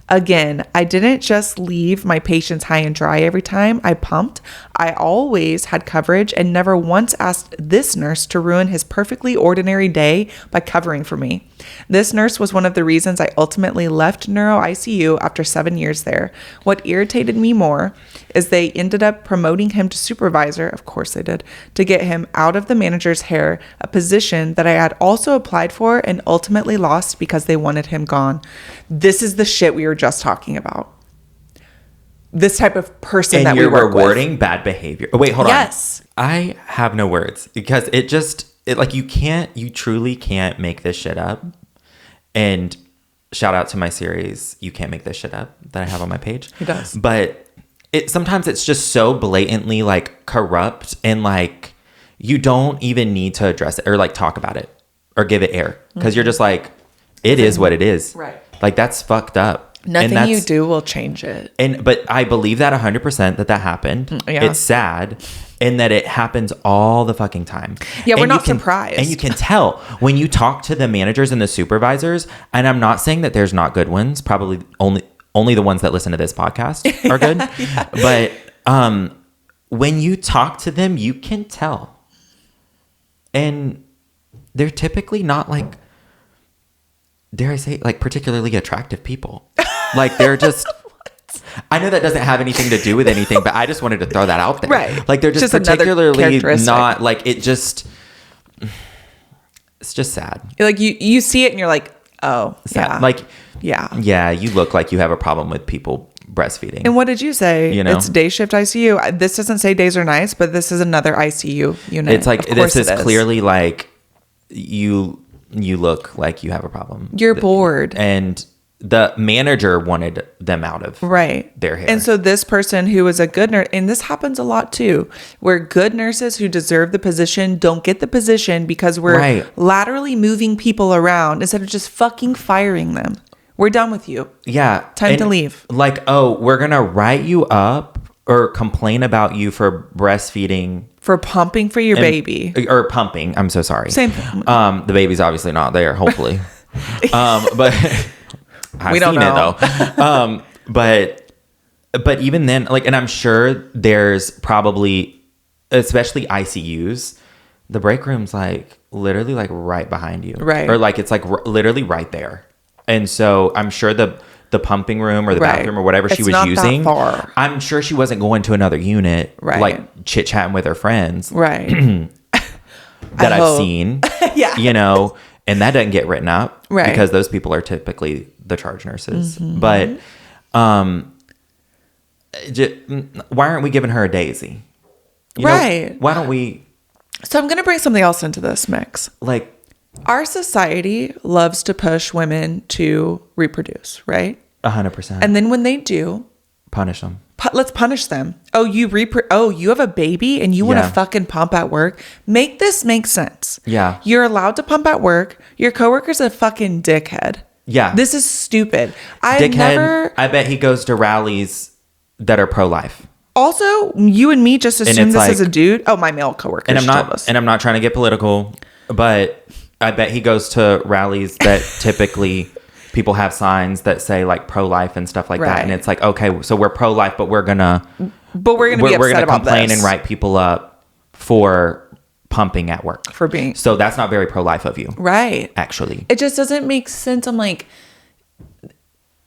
Again, I didn't just leave my patients high and dry every time I pumped. I always had coverage and never once asked this nurse to ruin his perfectly ordinary day by covering for me. This nurse was one of the reasons I ultimately left neuro ICU after 7 years there. What irritated me more is they ended up promoting him to supervisor, of course they did, to get him out of the manager's hair, a position that I had also applied for and ultimately lost because they wanted him gone. This is the shit we were just talking about. This type of person and that we work with. And you're rewarding bad behavior. Oh, wait, hold on. Yes. I have no words because you truly can't make this shit up. And shout out to my series, You Can't Make This Shit Up, that I have on my page. He does. But sometimes it's just so blatantly like corrupt and like you don't even need to address it or like talk about it or give it air because you're just like, it is what it is. Right. Like that's fucked up. Nothing you do will change it. But I believe that 100% that happened. Yeah. It's sad. And that it happens all the fucking time. Yeah, we're not surprised. And you can tell when you talk to the managers and the supervisors, and I'm not saying that there's not good ones, probably only the ones that listen to this podcast are good. Yeah. But when you talk to them, you can tell. And they're typically not like, dare I say, like particularly attractive people. Like they're just... I know that doesn't have anything to do with anything, but I just wanted to throw that out there. Right. Like they're just particularly not like it just, it's just sad. Like you see it and you're like, oh, sad. Yeah. Like, yeah, you look like you have a problem with people breastfeeding. And what did you say? You know? It's day shift ICU. This doesn't say days or nights, but this is another ICU unit. It's like, this is clearly like you look like you have a problem. You're bored. And the manager wanted them out of their hair. And so this person who was a good nurse, and this happens a lot too, where good nurses who deserve the position don't get the position because we're laterally moving people around instead of just fucking firing them. We're done with you. Yeah. Time to leave. Like, oh, we're going to write you up or complain about you for breastfeeding. For pumping for your baby. Or pumping. I'm so sorry. Same thing. The baby's obviously not there, hopefully. But... We don't know. It though. But even then, like, and I'm sure there's probably, especially ICUs, the break room's like literally like right behind you. Right. Or like, it's like literally right there. And so I'm sure the pumping room or the bathroom or whatever she was using, that far. I'm sure she wasn't going to another unit, like chit chatting with her friends. Right. that I've seen. Yeah. You know, and that doesn't get written up. Right. Because those people are typically the charge nurses. Mm-hmm. But why aren't we giving her a daisy? You know, why don't we? So I'm going to bring something else into this mix. Like, our society loves to push women to reproduce, right? 100%. And then when they do, punish them. Let's punish them. Oh, you have a baby and you want to fucking pump at work? Make this make sense. Yeah. You're allowed to pump at work. Your coworker's a fucking dickhead. Yeah. This is stupid. I bet he goes to rallies that are pro-life. Also, you and me just assume this is a dude. Oh, my male coworker. And I'm not trying to get political, but I bet he goes to rallies that typically people have signs that say like pro-life and stuff like that. And it's like, okay, so we're pro-life, but we're gonna be upset about complain this and write people up for pumping at work. So that's not very pro-life of you. Right. Actually. It just doesn't make sense. I'm like,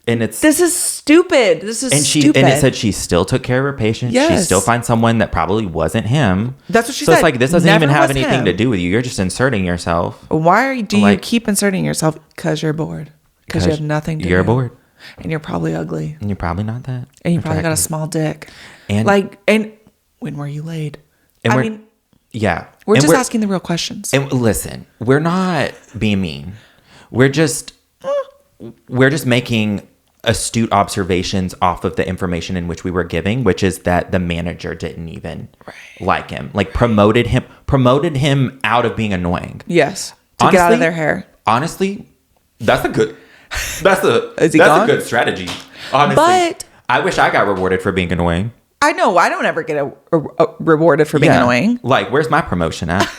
and this is stupid. Stupid. And it said she still took care of her patient. Yes. She still finds someone that probably wasn't him. That's what she said. So it's like, this doesn't Never even have anything to do with you. You're just inserting yourself. Why do you keep inserting yourself? Because you're bored. Because you have nothing to do. You're bored. And you're probably ugly. And you're probably not that. And you probably got a small dick. And when were you laid? Yeah. We're just asking the real questions. And listen, we're not being mean. We're just making astute observations off of the information in which we were giving, which is that the manager didn't even like him. Like promoted him out of being annoying. Yes. To get out of their hair. Honestly, that's a good good strategy. Honestly. But I wish I got rewarded for being annoying. I know. I don't ever get rewarded for being annoying. Like, where's my promotion at?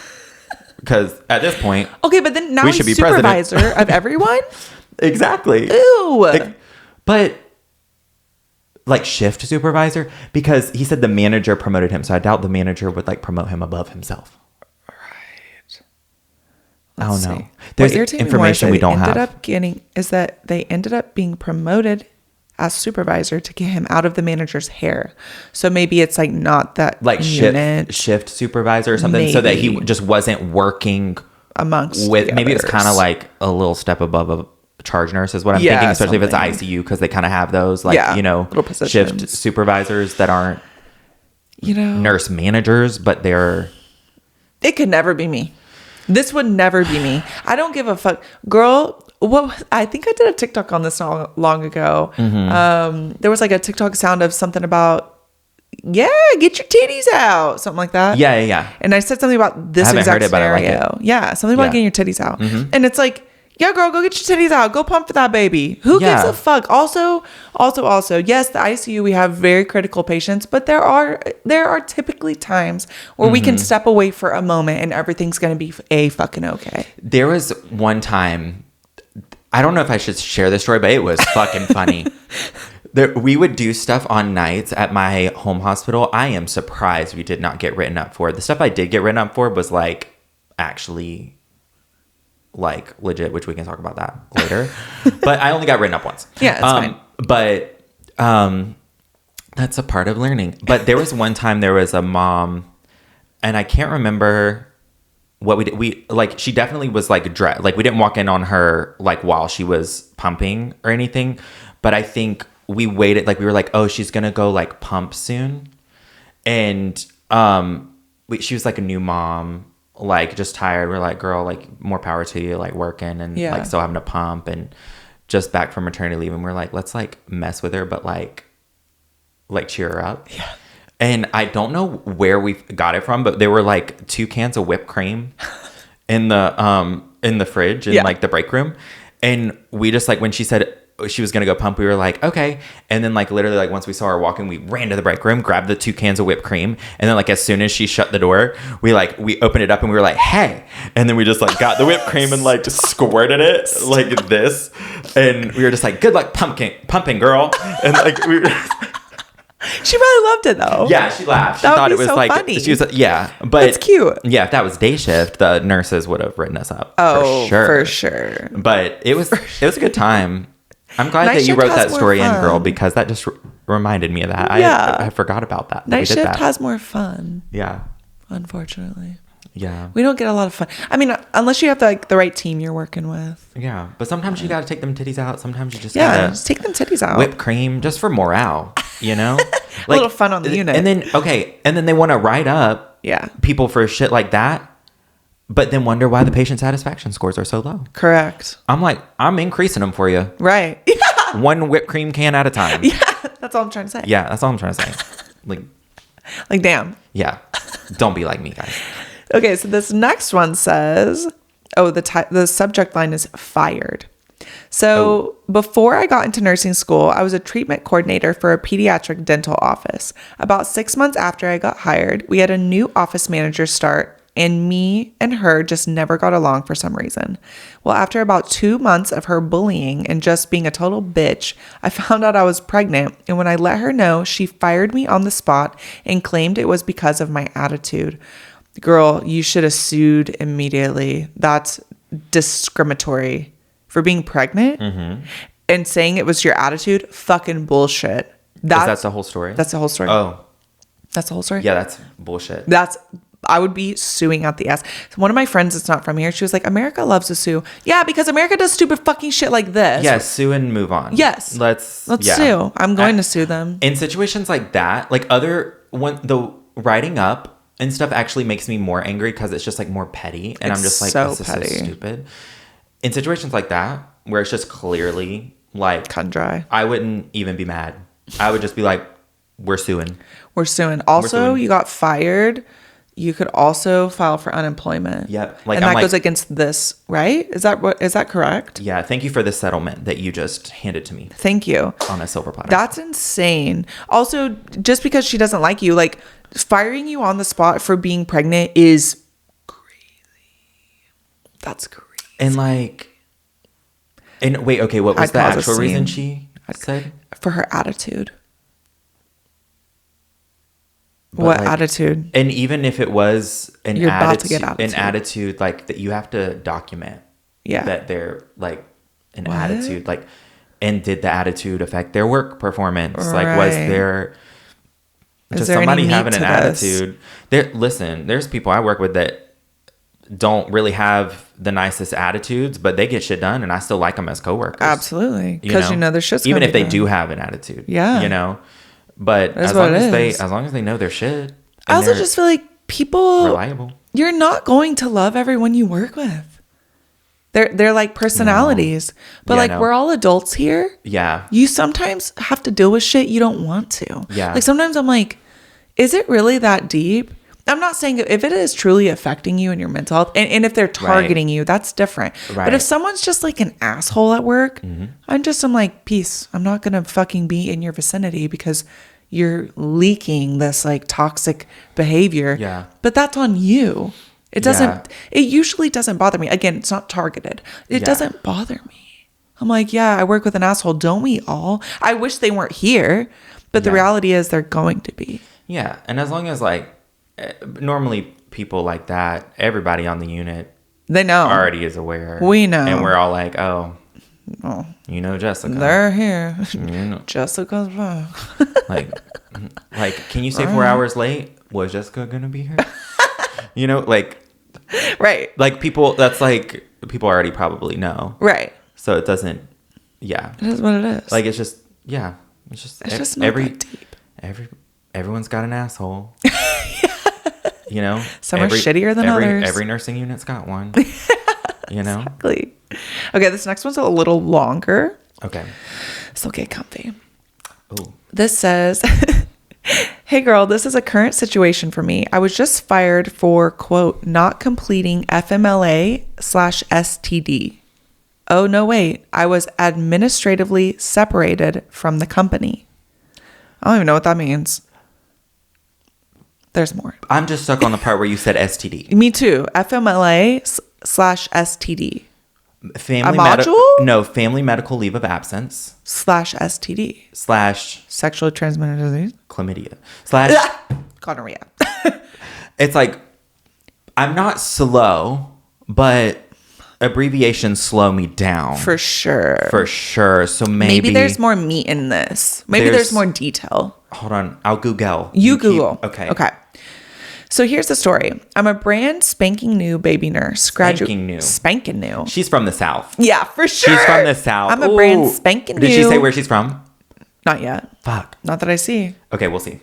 Because at this point... Okay, but then now he's supervisor of everyone? Exactly. Ew. But like shift supervisor, because he said the manager promoted him. So I doubt the manager would like promote him above himself. Right. I don't know. There's information we don't have. Is that they ended up being promoted as supervisor to get him out of the manager's hair. So maybe it's like not that like shift supervisor or something. Maybe. So that he just wasn't working amongst with, maybe it's kind of like a little step above a charge nurse is what I'm thinking, especially if it's ICU, because they kind of have those like, shift supervisors that aren't, nurse managers, but it could never be me. This would never be me. I don't give a fuck. Girl, I think I did a TikTok on this not long ago. Mm-hmm. There was like a TikTok sound of something about, get your titties out. Something like that. Yeah. And I said something about this exact scenario. Like something about getting your titties out. Mm-hmm. And it's like, yeah, girl, go get your titties out. Go pump for that baby. Who gives a fuck? Also, yes, the ICU, we have very critical patients, but there are typically times where we can step away for a moment and everything's going to be fucking okay. There was one time, I don't know if I should share this story, but it was fucking funny. We would do stuff on nights at my home hospital. I am surprised we did not get written up for. The stuff I did get written up for was like actually like legit, which we can talk about that later. But I only got written up once. Yeah, it's fine. But that's a part of learning. But there was one time there was a mom, and I can't remember what we did. We like, she definitely was like dressed. Like we didn't walk in on her like while she was pumping or anything. But I think we waited. Like we were like, oh, she's gonna go like pump soon, and she was like a new mom. Like just tired. We're like, girl, like more power to you, like working and like still having to pump and just back from maternity leave. And we're like, let's like mess with her, but like cheer her up. Yeah. And I don't know where we got it from, but there were like 2 cans of whipped cream in the fridge in like the break room. And we just like, when she said she was gonna go pump, we were like, okay. And then like literally like once we saw her walking, we ran to the break room, grabbed the 2 cans of whipped cream, and then like as soon as she shut the door, we opened it up and we were like, hey. And then we just like got the whipped cream and like just squirted it like this, and we were just like, good luck pumping girl. And like we were she probably loved it though. Yeah, she laughed. She thought it was so like funny. She was but it's cute. Yeah, if that was day shift, the nurses would have written us up. Oh, for sure. But it was a good time. I'm glad that you wrote that story in, girl, because that just reminded me of that. Yeah. I forgot about that. Night shift has more fun. Yeah. Unfortunately. Yeah. We don't get a lot of fun. I mean, unless you have the right team you're working with. Yeah. But sometimes you got to take them titties out. Sometimes you just got to just take them titties out. Whipped cream just for morale, Like, a little fun on the unit. And then they want to write up people for shit like that. But then wonder why the patient satisfaction scores are so low. Correct. I'm like, I'm increasing them for you. Right. Yeah. 1 whipped cream can at a time. Yeah. That's all I'm trying to say. Yeah. That's all I'm trying to say. Like, damn. Yeah. Don't be like me, guys. Okay. So this next one says, the subject line is fired. So before I got into nursing school, I was a treatment coordinator for a pediatric dental office. About 6 months after I got hired, we had a new office manager start, and me and her just never got along for some reason. Well, after about 2 months of her bullying and just being a total bitch, I found out I was pregnant. And when I let her know, she fired me on the spot and claimed it was because of my attitude. Girl, you should have sued immediately. That's discriminatory. For being pregnant and saying it was your attitude, fucking bullshit. That's the whole story? That's the whole story. Oh. That's the whole story? Yeah, that's bullshit. I would be suing out the ass. So one of my friends that's not from here, she was like, America loves to sue. Yeah, because America does stupid fucking shit like this. Yeah, sue and move on. Yes. Let's sue. I'm going to sue them. In situations like that, like the writing up and stuff actually makes me more angry because it's just like more petty. And I'm just like, this is so stupid. In situations like that, where it's just clearly like cut and dry, I wouldn't even be mad. I would just be like, we're suing. Also, you got fired. You could also file for unemployment. Yeah. And that goes against this, right? Is that correct? Yeah. Thank you for the settlement that you just handed to me. Thank you. On a silver platter. That's insane. Also, just because she doesn't like you, like firing you on the spot for being pregnant is crazy. That's crazy. And wait, okay, what was the actual reason she said? For her attitude. What attitude? And even if it was You're about to get attitude. An attitude like that, you have to document that they're like an attitude, like, and did the attitude affect their work performance? Right. Like, was there Is there somebody having an this? attitude? Listen, there's people I work with that don't really have the nicest attitudes, but they get shit done, and I still like them as coworkers. Absolutely, because their shit's even if they done. do have an attitude. Yeah, But as long as they know their shit. I also just feel like people reliable. You're not going to love everyone you work with. They're like personalities, but we're all adults here. Yeah, you sometimes have to deal with shit you don't want to. Yeah, like sometimes I'm like, is it really that deep? I'm not saying if it is truly affecting you and your mental health, and if they're targeting you, that's different. Right. But if someone's just like an asshole at work, I'm like, peace. I'm not gonna fucking be in your vicinity because you're leaking this like toxic behavior. Yeah. But that's on you. It doesn't, it usually doesn't bother me. Again, it's not targeted. It doesn't bother me. I'm like, yeah, I work with an asshole. Don't we all? I wish they weren't here, but the reality is they're going to be. Yeah. And as long as like, normally people like that, everybody on the unit, they know already is aware. We know. And we're all like, Jessica. They're here. Jessica's back. like, can you say 4 hours late? Was Jessica going to be here? Right. Like people, that's like, people already probably know. Right. So it doesn't, It is what it is. Like, it's just, It's just not that deep. Everyone's got an asshole. Some are shittier than others. Every nursing unit's got one. Exactly. Okay, this next one's a little longer. Okay. So get comfy. Oh. This says, hey girl, this is a current situation for me. I was just fired for, quote, not completing FMLA/STD. Oh, no, wait. I was administratively separated from the company. I don't even know what that means. There's more. I'm just stuck on the part where you said STD. Me too. FMLA/STD. Family medical leave of absence. /STD. Sexually transmitted disease. Chlamydia. Gonorrhea. It's like, I'm not slow, but abbreviations slow me down. For sure. So maybe there's more meat in this. Maybe there's more detail. Hold on. I'll Google. You Google. Okay. So here's the story. I'm a brand spanking new baby nurse. Spanking new. She's from the South. Yeah, for sure. She's from the South. I'm a brand spanking new. Did she say where she's from? Not yet. Fuck. Not that I see. Okay, we'll see.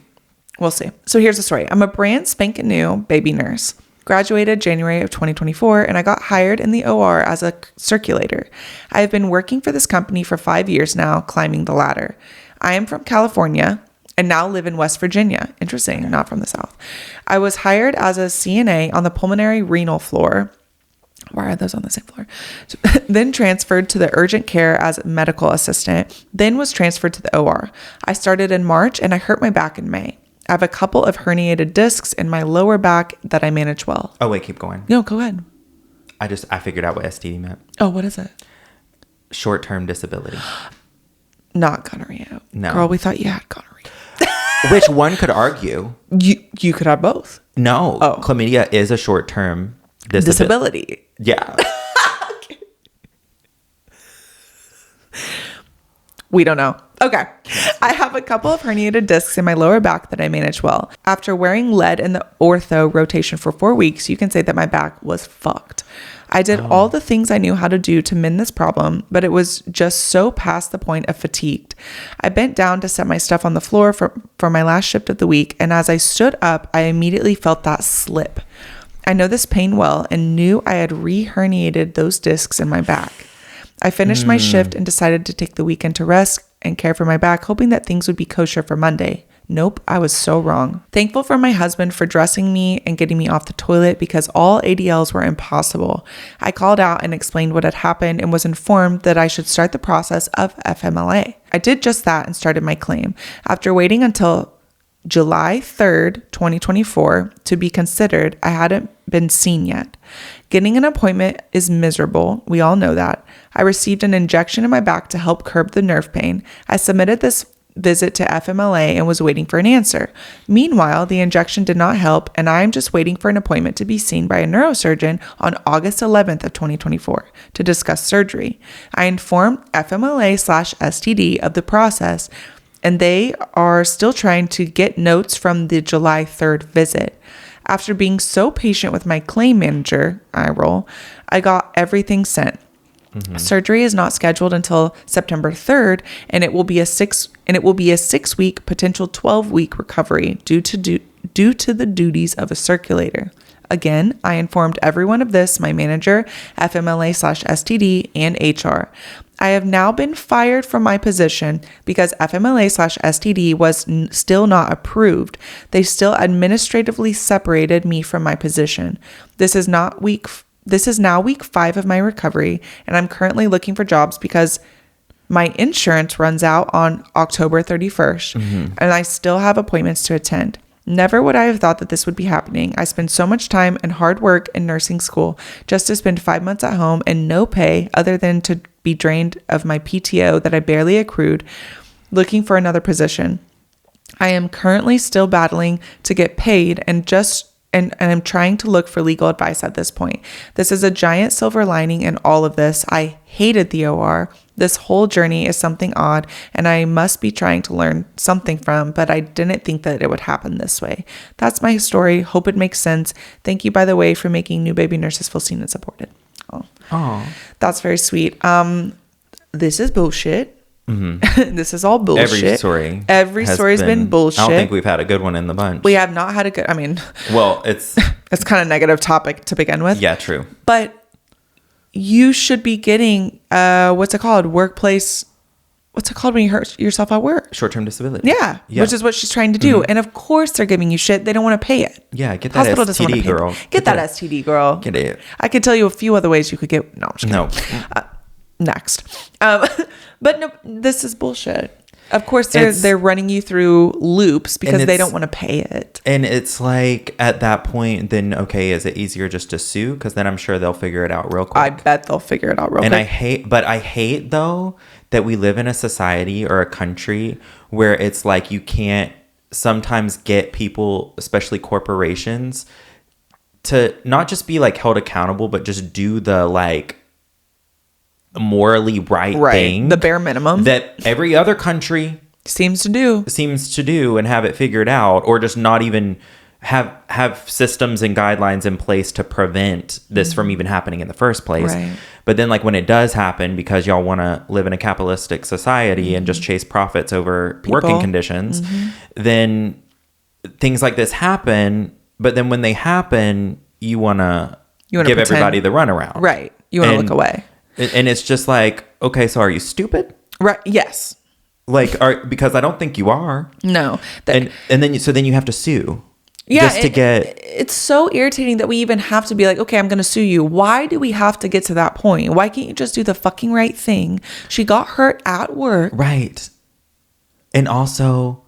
So here's the story. I'm a brand spanking new baby nurse. Graduated January of 2024, and I got hired in the OR as a circulator. I have been working for this company for 5 years now, climbing the ladder. I am from California and now live in West Virginia. Interesting, not from the South. I was hired as a CNA on the pulmonary renal floor. Why are those on the same floor? Then transferred to the urgent care as a medical assistant, then was transferred to the OR. I started in March and I hurt my back in May. I have a couple of herniated discs in my lower back that I manage well. Oh, wait, keep going. No, go ahead. I figured out what STD meant. Oh, what is it? Short-term disability. Not gonorrhea. No. Girl, we thought you had gonorrhea. Which one could argue. You could have both. No. Oh. Chlamydia is a short-term disability. Yeah. Okay. We don't know. Okay. I have a couple of herniated discs in my lower back that I manage well. After wearing lead in the ortho rotation for 4 weeks, you can say that my back was fucked. I did all the things I knew how to do to mend this problem, but it was just so past the point of fatigued. I bent down to set my stuff on the floor for my last shift of the week, and as I stood up, I immediately felt that slip. I know this pain well and knew I had re-herniated those discs in my back. I finished my shift and decided to take the weekend to rest and care for my back, hoping that things would be kosher for Monday. Nope, I was so wrong. Thankful for my husband for dressing me and getting me off the toilet because all ADLs were impossible. I called out and explained what had happened and was informed that I should start the process of FMLA. I did just that and started my claim. After waiting until July 3rd, 2024 to be considered, I hadn't been seen yet. Getting an appointment is miserable. We all know that. I received an injection in my back to help curb the nerve pain. I submitted this visit to FMLA and was waiting for an answer. Meanwhile, the injection did not help, and I am just waiting for an appointment to be seen by a neurosurgeon on August 11th of 2024 to discuss surgery. I informed FMLA/STD of the process, and they are still trying to get notes from the July 3rd visit. After being so patient with my claim manager, I got everything sent. Surgery is not scheduled until September 3rd, and it will be a 6-week, potential 12-week recovery due to the duties of a circulator. Again, I informed everyone of this, my manager, FMLA/STD, and HR. I have now been fired from my position because FMLA/STD was still not approved. They still administratively separated me from my position. This is now week 5 of my recovery, and I'm currently looking for jobs because my insurance runs out on October 31st, and I still have appointments to attend. Never would I have thought that this would be happening. I spend so much time and hard work in nursing school just to spend 5 months at home and no pay other than to be drained of my PTO that I barely accrued, looking for another position. I am currently still battling to get paid and I'm trying to look for legal advice at this point. This is a giant silver lining in all of this. I hated the OR. This whole journey is something odd, and I must be trying to learn something from, but I didn't think that it would happen this way. That's my story. Hope it makes sense. Thank you, by the way, for making new baby nurses feel seen and supported. Oh, that's very sweet. This is bullshit. This is all bullshit. Every story's been bullshit. I don't think we've had a good one in the bunch. We have not had a good, well, it's kind of negative topic to begin with. Yeah, true. But you should be getting, what's it called when you hurt yourself at work? Short-term disability. Yeah, which is what she's trying to do. And of course they're giving you shit. They don't want to pay it. Yeah, get that STD, girl. Get that STD, girl. Get it. I could tell you a few other ways you could get, no, I'm just kidding. Next. But no, this is bullshit. Of course, they're running you through loops because they don't want to pay it. And it's like, at that point, then, okay, is it easier just to sue? Because then I'm sure they'll figure it out real quick. I bet they'll figure it out real quick. And I hate, though, that we live in a society or a country where it's like you can't sometimes get people, especially corporations, to not just be like held accountable, but just do the like morally right thing, the bare minimum that every other country seems to do and have it figured out, or just not even have systems and guidelines in place to prevent this from even happening in the first place. But then, like, when it does happen, because y'all want to live in a capitalistic society and just chase profits over working conditions, then things like this happen. But then when they happen, you want to give everybody the runaround. Right. You want to look away. And it's just like, okay, so are you stupid? Right. Yes. Like, because I don't think you are. No. And then you have to sue. Yeah. Just to get. It's so irritating that we even have to be like, okay, I'm going to sue you. Why do we have to get to that point? Why can't you just do the fucking right thing? She got hurt at work. Right. And also,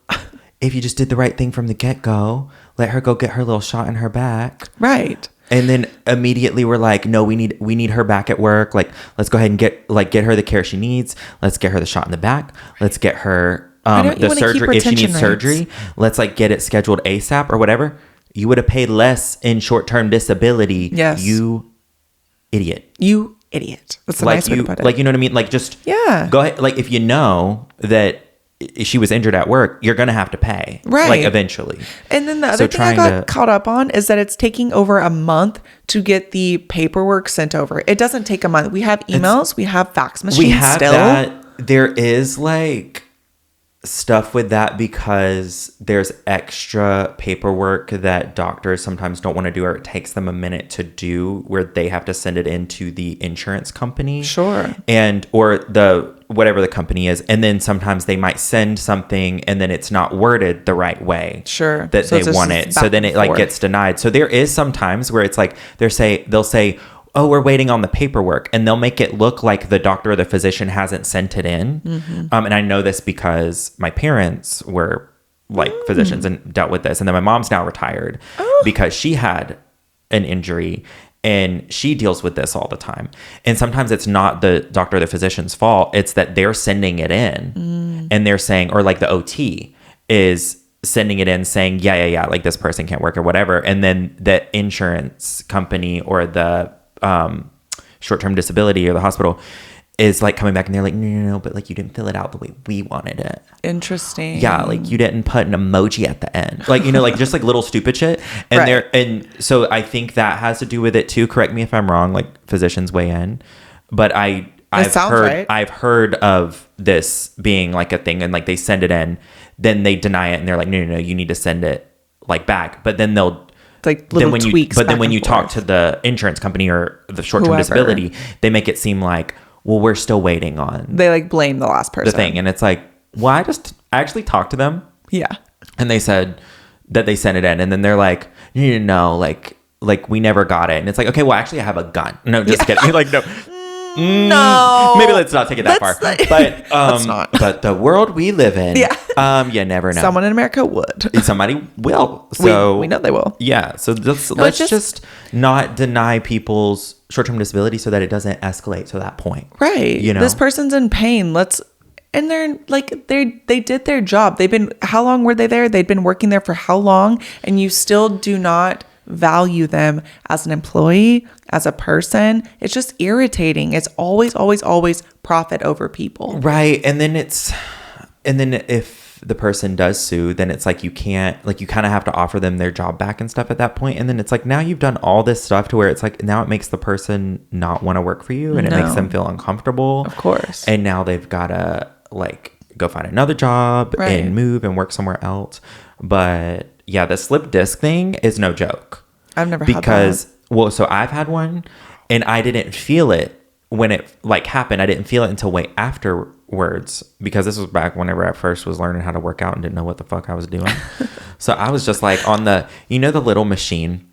if you just did the right thing from the get-go, let her go get her little shot in her back. Right. And then immediately we're like, no, we need her back at work. Like, let's go ahead and get her the care she needs. Let's get her the shot in the back. Let's get her the surgery if she needs surgery. Let's like get it scheduled ASAP or whatever. You would have paid less in short-term disability. Yes. You idiot. You idiot. That's a nice way to put it. Like, you know what I mean? Like, just go ahead. Like, if you know that she was injured at work, you're gonna have to pay, like, eventually. And then the other thing I got caught up on is that it's taking over a month to get the paperwork sent over. It doesn't take a month. We have emails, we have fax machines. We have that. There is like stuff with that because there's extra paperwork that doctors sometimes don't want to do, or it takes them a minute to do, where they have to send it into the insurance company. Sure. Or whatever the company is. And then sometimes they might send something and then it's not worded the right way. Sure. That they want it. So then it like gets denied. So there is some times where it's like they'll say, oh, we're waiting on the paperwork, and they'll make it look like the doctor or the physician hasn't sent it in. And I know this because my parents were like physicians and dealt with this. And then my mom's now retired because she had an injury. And she deals with this all the time. And sometimes it's not the doctor or the physician's fault. It's that they're sending it in and they're saying, or like the OT is sending it in saying, yeah, like this person can't work or whatever. And then the insurance company or the short-term disability or the hospital is like coming back and they're like, no, but like you didn't fill it out the way we wanted it. Interesting. Yeah, like you didn't put an emoji at the end. Like, you know, like just like little stupid shit. And and so I think that has to do with it too. Correct me if I'm wrong, like physicians weigh in. But I've heard of this being like a thing and like they send it in, then they deny it and they're like, no, you need to send it like back. But then they'll like little tweaks. But then when you talk to the insurance company or the short-term disability, they make it seem like, well, we're still waiting on. They like blame the last person. The thing. And it's like, well, I actually talked to them. Yeah. And they said that they sent it in. And then they're like, no, like we never got it. And it's like, okay, well, actually I have a gun. No, just kidding. Like, no. No. Maybe let's not take it that far. But let's not. But the world we live in, you never know. Someone in America would. Somebody will. So we know they will. Yeah. So let's just not deny people's short-term disability so that it doesn't escalate to that point. Right. You know, this person's in pain. And they're like they did their job. How long were they there? They'd been working there for how long? And you still do not value them as an employee, as a person. It's just irritating. It's always profit over people. Right. And then if the person does sue, then it's like you kind of have to offer them their job back and stuff at that point. And then it's like, now you've done all this stuff to where it's like, now it makes the person not want to work for you and it makes them feel uncomfortable. Of course. And now they've got to like go find another job and move and work somewhere else. But yeah, the slip disc thing is no joke. I've never had that. Well, so I've had one and I didn't feel it when it like happened. I didn't feel it until way afterwards because this was back whenever I first was learning how to work out and didn't know what the fuck I was doing. So I was just like on the little machine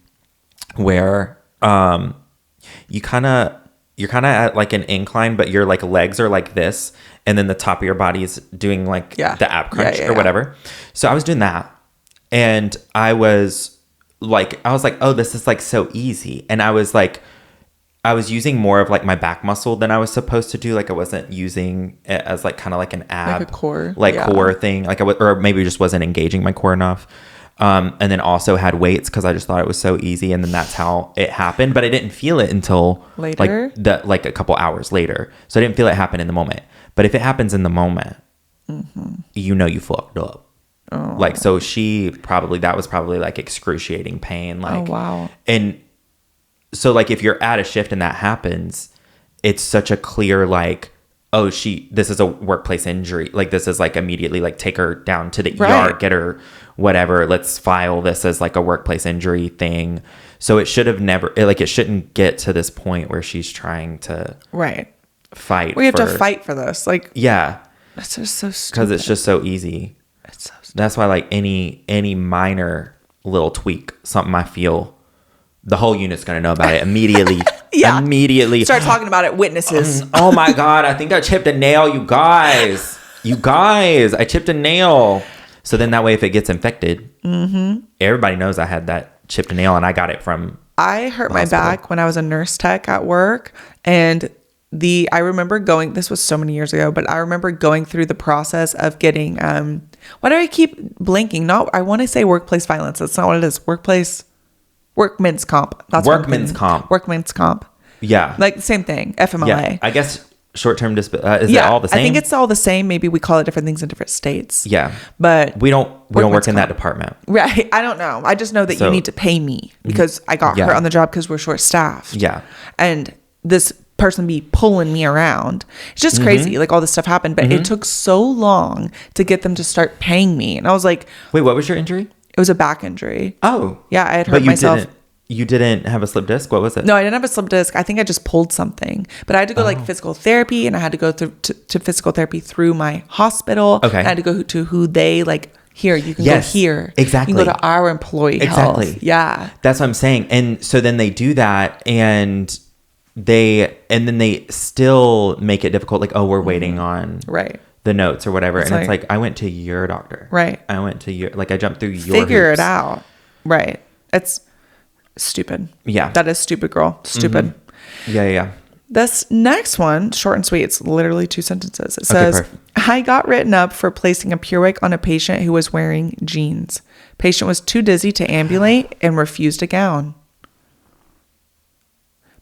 where you're kind of at like an incline, but your like legs are like this. And then the top of your body is doing like the ab crunch or whatever. So I was doing that. And I was like, oh, this is like so easy. And I was using more of like my back muscle than I was supposed to do. Like I wasn't using it as like kind of like an ab, like a core, core thing. Like or maybe just wasn't engaging my core enough. And then also had weights because I just thought it was so easy. And then that's how it happened. But I didn't feel it until later, like a couple hours later. So I didn't feel it happen in the moment. But if it happens in the moment, you fucked up. Oh. Like, so that was probably like excruciating pain. Like, oh, wow. And so like, if you're at a shift and that happens, it's such a clear, like, oh, this is a workplace injury. Like, this is like immediately like take her down to the ER, get her whatever. Let's file this as like a workplace injury thing. So it should have it shouldn't get to this point where she's trying to fight. We have to fight for this. Like, yeah. That's just so stupid. Because it's just so easy. It's so stupid. That's why like any minor little tweak, something I feel, the whole unit's going to know about it immediately. Immediately. Start talking about it. Witnesses. Oh my God. I think I chipped a nail, you guys. I chipped a nail. So then that way, if it gets infected, everybody knows I had that chipped a nail and I got it from I hurt my back when I was a nurse tech at work. And I remember this was so many years ago, but I remember going through the process of getting, why do I keep blanking? I want to say workplace violence. That's not what it is. Workman's comp. That's Workman's comp. Workman's comp. Yeah. Like the same thing. FMLA. Yeah. I guess short-term disability, is it all the same? I think it's all the same. Maybe we call it different things in different states. Yeah. But we don't work in that department. Right. I don't know. I just know that you need to pay me because I got hurt on the job because we're short-staffed. Yeah. And this person be pulling me around. It's just crazy. Like all this stuff happened, but it took so long to get them to start paying me. And I was like, wait, what was your injury? It was a back injury. Oh. Yeah, I had hurt myself. You didn't have a slip disc? What was it? No, I didn't have a slip disc. I think I just pulled something. But I had to go like physical therapy, and I had to go to physical therapy through my hospital. Okay. And I had to go to who they like, here, you can go here. Exactly. You can go to our employee health. Yeah. That's what I'm saying. And so then they do that and then they still make it difficult. Like, oh, we're waiting on the notes or whatever. It's like, I went to your doctor. Right. I went to I jumped through your Figure hoops. it out. Right. Stupid. Yeah. That is stupid, girl. Stupid. Yeah. This next one, short and sweet. It's literally 2 sentences. It says, I got written up for placing a PureWick on a patient who was wearing jeans. Patient was too dizzy to ambulate and refused a gown.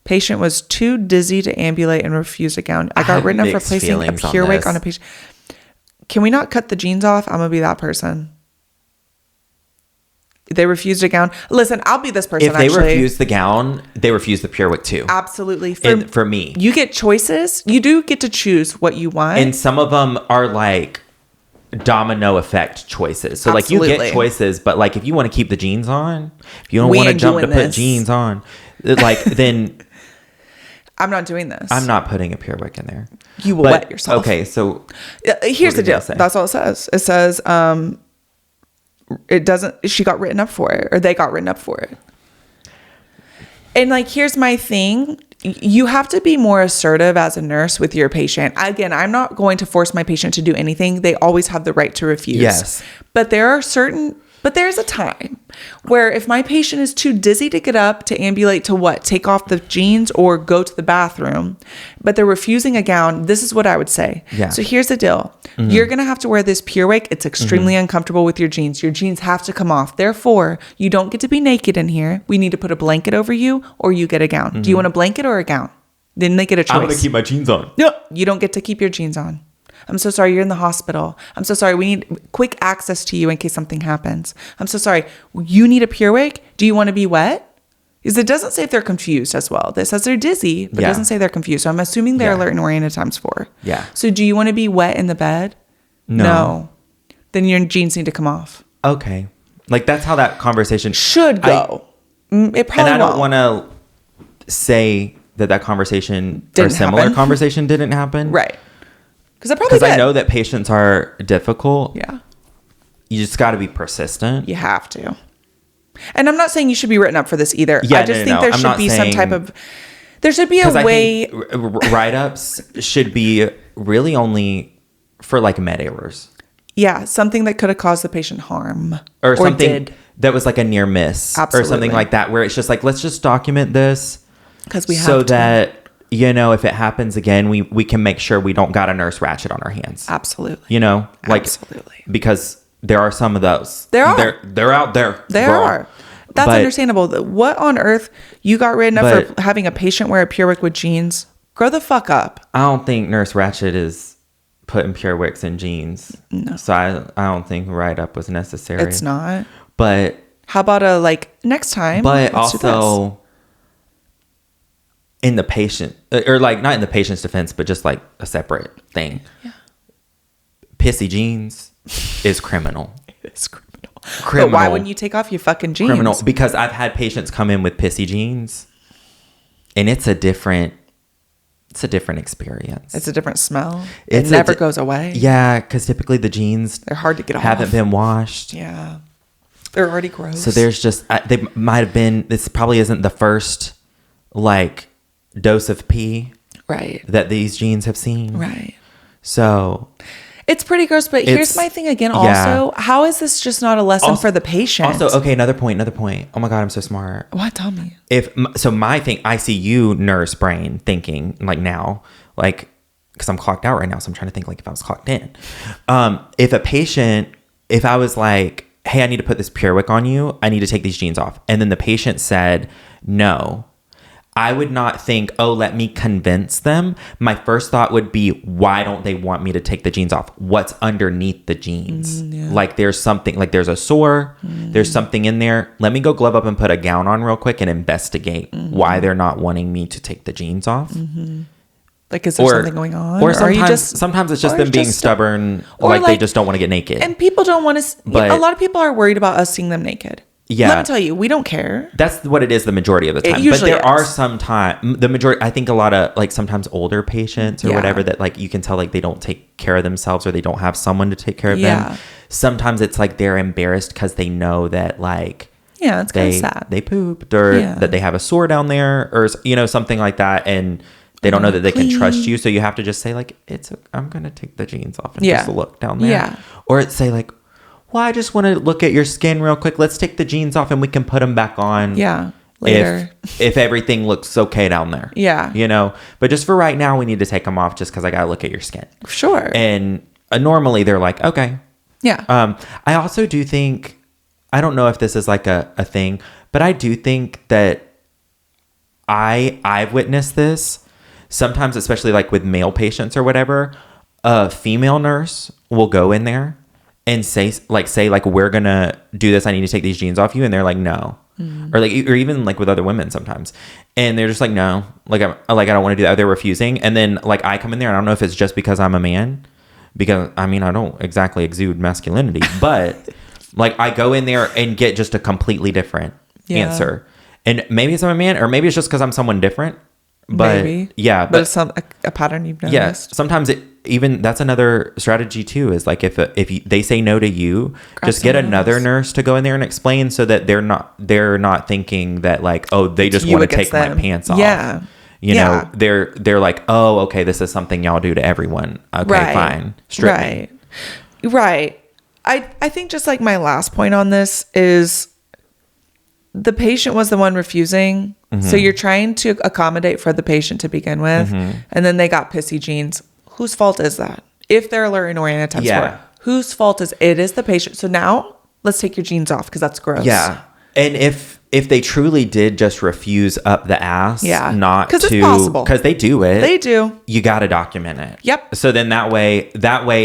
Patient was too dizzy to ambulate and refused a gown. I got written up for placing a PureWick on a patient. Can we not cut the jeans off? I'm going to be that person. They refused a gown. Listen, I'll be this person. If they refuse the gown, they refuse the PureWick too. Absolutely. For me. You get choices. You do get to choose what you want. And some of them are like domino effect choices. So Absolutely. Like you get choices, but like if you want to keep the jeans on, if you don't want to jump to put jeans on, like then I'm not doing this. I'm not putting a PureWick in there. You will wet yourself. Okay, so here's the deal. That's all it says. It says it doesn't, she got written up for it, or they got written up for it. And like, here's my thing. You have to be more assertive as a nurse with your patient. Again, I'm not going to force my patient to do anything. They always have the right to refuse. Yes. But there's a time where if my patient is too dizzy to get up to ambulate to what? Take off the jeans or go to the bathroom, but they're refusing a gown. This is what I would say. Yeah. So here's the deal. Mm-hmm. You're going to have to wear this PureWick. It's extremely uncomfortable with your jeans. Your jeans have to come off. Therefore, you don't get to be naked in here. We need to put a blanket over you, or you get a gown. Mm-hmm. Do you want a blanket or a gown? Then they get a choice. I'm going to keep my jeans on. No, you don't get to keep your jeans on. I'm so sorry. You're in the hospital. I'm so sorry. We need quick access to you in case something happens. I'm so sorry. You need a PureWick. Do you want to be wet? Because it doesn't say if they're confused as well. It says they're dizzy, but it doesn't say they're confused. So I'm assuming they're alert and oriented times 4. Yeah. So do you want to be wet in the bed? No. Then your jeans need to come off. Okay. Like that's how that conversation should go. It probably and I don't want to say that conversation or similar conversation didn't happen. Right. Because I know that patients are difficult. Yeah. You just got to be persistent. You have to. And I'm not saying you should be written up for this either. Yeah, I just think there should be some type of... There should be a way... Write-ups should be really only for like med errors. Yeah, something that could have caused the patient harm. Or something that was like a near miss. Absolutely. Or something like that where it's just like, let's just document this. Because we have so that... You know, if it happens again, we can make sure we don't got a nurse ratchet on our hands. Absolutely. You know, like absolutely, because there are some of those. There are. They're out there. There are. That's understandable. What on earth you got written up for having a patient wear a PureWick with jeans? Grow the fuck up. I don't think Nurse Ratchet is putting PureWicks in jeans. No. So I don't think write up was necessary. It's not. But how about next time? But also. In the patient, or like not in the patient's defense, but just like a separate thing. Yeah. Pissy jeans is criminal. It is criminal. But why wouldn't you take off your fucking jeans? Criminal. Because I've had patients come in with pissy jeans, and it's a different experience. It's a different smell. It never goes away. Yeah, because typically the jeans they're hard to get off. Haven't been washed. Yeah, they're already gross. So there's just they might have been. This probably isn't the first like. Dose of pee that these jeans have seen. Right. So it's pretty gross, but here's my thing again also. How is this just not a lesson for the patient? Also, okay, another point. Oh my God, I'm so smart. What? Tell me. My thing, ICU nurse brain thinking like now, like, because I'm clocked out right now, so I'm trying to think like if I was clocked in. If I was like, hey, I need to put this PureWick on you, I need to take these jeans off. And then the patient said, no. I would not think, oh, let me convince them. My first thought would be, why don't they want me to take the jeans off? What's underneath the jeans? Yeah. Like there's something, like there's a sore, there's something in there. Let me go glove up and put a gown on real quick and investigate why they're not wanting me to take the jeans off. Like, is there something going on? Or sometimes it's just them being stubborn, or like they just don't want to get naked. And people don't want to, a lot of people are worried about us seeing them naked. Yeah. Let me tell you, we don't care. That's what it is the majority of the time. But there are some time, the majority, I think a lot of like sometimes older patients or whatever that like you can tell like they don't take care of themselves or they don't have someone to take care of them. Sometimes it's like they're embarrassed because they know that like, it's kind of sad. They pooped or that they have a sore down there or, you know, something like that. And they don't know that they can trust you. So you have to just say like, I'm going to take the jeans off and just look down there. Yeah. Or say like, well, I just want to look at your skin real quick. Let's take the jeans off and we can put them back on. Yeah. later. If everything looks okay down there. Yeah. You know, but just for right now, we need to take them off just because I got to look at your skin. Sure. And normally they're like, okay. Yeah. I also do think, I don't know if this is like a thing, but I do think that I've witnessed this sometimes, especially like with male patients or whatever. A female nurse will go in there and say like, we're gonna do this. I need to take these jeans off you, and they're like, no. Or even like with other women sometimes, and they're just like, no, like I don't want to do that. They're refusing, and then like I come in there, and I don't know if it's just because I'm a man, because I mean I don't exactly exude masculinity, but like I go in there and get just a completely different answer, and maybe it's I'm a man, or maybe it's just because I'm someone different. But maybe. Yeah, but it's a pattern you've noticed. Yes, sometimes even that's another strategy too, is like if they say no to you, just get another nurse to go in there and explain, so that they're not thinking that like, oh, they just want to take my pants off. Yeah. You know, they're like, oh, okay, this is something y'all do to everyone. Okay, fine. Strip me. Right. I think just like my last point on this is the patient was the one refusing. So you're trying to accommodate for the patient to begin with. And then they got pissy jeans. Whose fault is that? If they're allergic or anti score, whose fault is it? Is the patient. So now let's take your jeans off because that's gross. Yeah. And if they truly did just refuse up the ass, not to, it's possible, because they do it. They do. You got to document it. Yep. So then that way,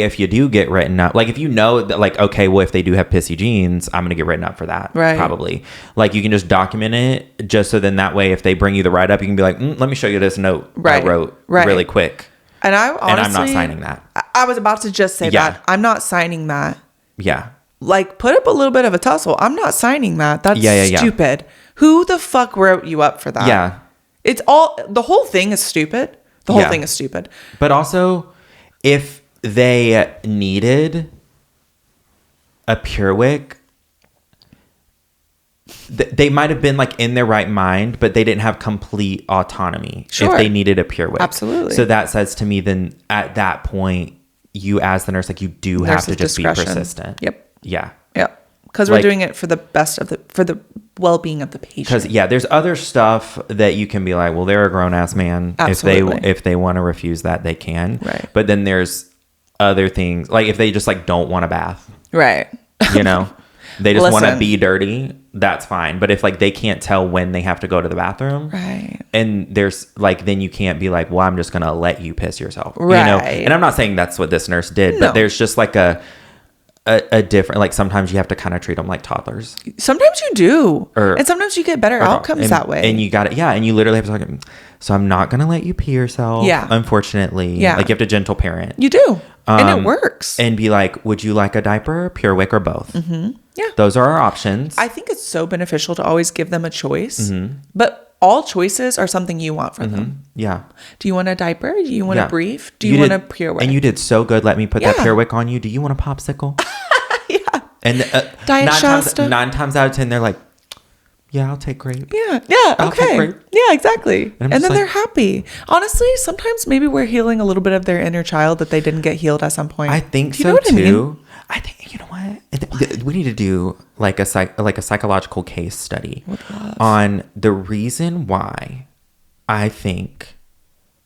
if you do get written up, like if you know that, like, okay, well, if they do have pissy jeans, I'm gonna get written up for that. Right. Probably. Like you can just document it, just so then that way, if they bring you the write up, you can be like, let me show you this note I wrote really quick. And I'm not signing that. I was about to just say that. I'm not signing that. Yeah. Like, put up a little bit of a tussle. I'm not signing that. That's stupid. Yeah. Who the fuck wrote you up for that? Yeah. The whole thing is stupid. The whole thing is stupid. But also, if they needed a Purewick, they might have been like in their right mind, but they didn't have complete autonomy. Sure. If they needed a Purewick. Absolutely. So that says to me, then at that point, you as the nurse, like you do have to just be persistent. Yep. Yeah. Yep. Because we're doing it for the best for the well-being of the patient. Because there's other stuff that you can be like, well, they're a grown-ass man. Absolutely. If they want to refuse that, they can. Right. But then there's other things, like if they just like don't want a bath. Right. You know, they just want to be dirty. That's fine. But if like they can't tell when they have to go to the bathroom. Right. And there's like, then you can't be like, well, I'm just going to let you piss yourself. Right. You know? And I'm not saying that's what this nurse did, but there's just like a different, like sometimes you have to kind of treat them like toddlers. Sometimes you do. And sometimes you get better outcomes that way. And you got it. Yeah. And you literally have to talk, so I'm not going to let you pee yourself. Yeah. Unfortunately. Yeah. Like you have to gentle parent. You do. And it works. And be like, would you like a diaper, a Purewick, or both? Mm-hmm. Yeah. Those are our options. I think it's so beneficial to always give them a choice. But all choices are something you want for them. Yeah. Do you want a diaper? Do you want a brief? Do you want a Purewick? And you did so good. Let me put that Purewick on you. Do you want a popsicle? And Diet Shasta. 9 times out of 10, they're like, yeah, I'll take grape. Yeah. I'll take grape. Yeah, exactly. And then like, they're happy. Honestly, sometimes maybe we're healing a little bit of their inner child that they didn't get healed at some point. I think so too. I think, you know what? We need to do like a psychological case study on the reason why I think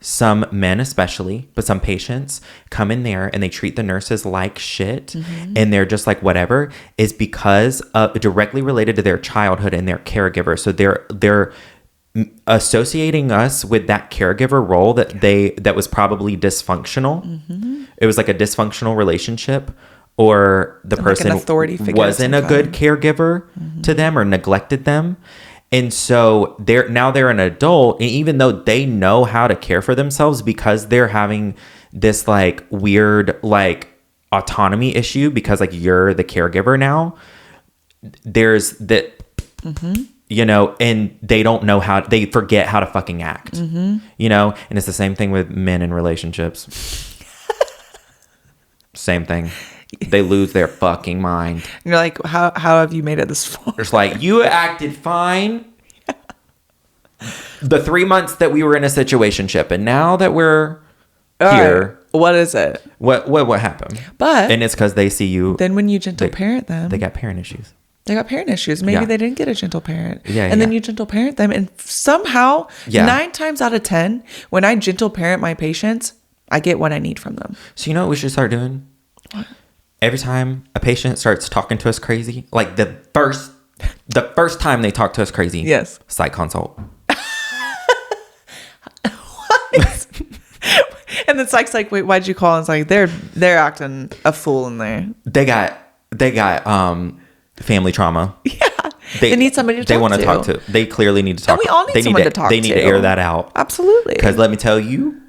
some men especially, but some patients come in there and they treat the nurses like shit and they're just like whatever, is because of directly related to their childhood and their caregiver. So they're associating us with that caregiver role that was probably dysfunctional. It was like a dysfunctional relationship, or the person like an authority figure wasn't a good caregiver to them or neglected them. And so they're an adult, and even though they know how to care for themselves, because they're having this like weird like autonomy issue because like you're the caregiver now, there's that, you know, and they don't know they forget how to fucking act, you know, and it's the same thing with men in relationships. Same thing. They lose their fucking mind. And you're like, how have you made it this far? It's like, you acted fine the 3 months that we were in a situationship, and now that we're here, what is it? What happened? But and it's because they see you. Then when you gentle parent them, they got parent issues. They got parent issues. Maybe they didn't get a gentle parent. Yeah. And then you gentle parent them. And somehow, 9 times out of 10, when I gentle parent my patients, I get what I need from them. So you know what we should start doing? What? Every time a patient starts talking to us crazy, like the first time they talk to us crazy. Yes. Psych consult. What? And the psych's like, wait, why'd you call? And it's like, they're acting a fool in there. They got family trauma. Yeah. They need somebody to talk to. They want to talk to. They clearly need to talk. And we all need someone to talk to. They need to air that out. Absolutely. Because let me tell you,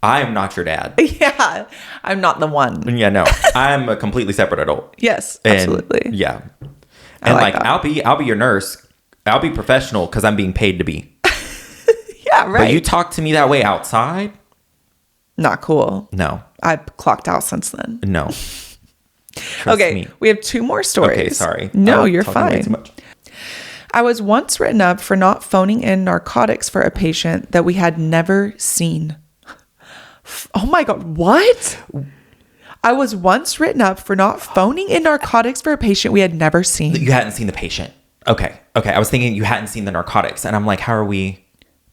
I am not your dad. Yeah. I'm not the one. Yeah, no. I'm a completely separate adult. Yes, absolutely. And, yeah. And like I'll be your nurse. I'll be professional because I'm being paid to be. Yeah, right. But you talk to me that way outside? Not cool. No. I've clocked out since then. No. Okay, me. we have 2 more stories. Okay, sorry. No, you're fine. I was once written up for not phoning in narcotics for a patient that we had never seen. Oh my God, what? I was once written up for not phoning in narcotics for a patient we had never seen. You hadn't seen the patient. Okay. I was thinking you hadn't seen the narcotics. And I'm like, how are we?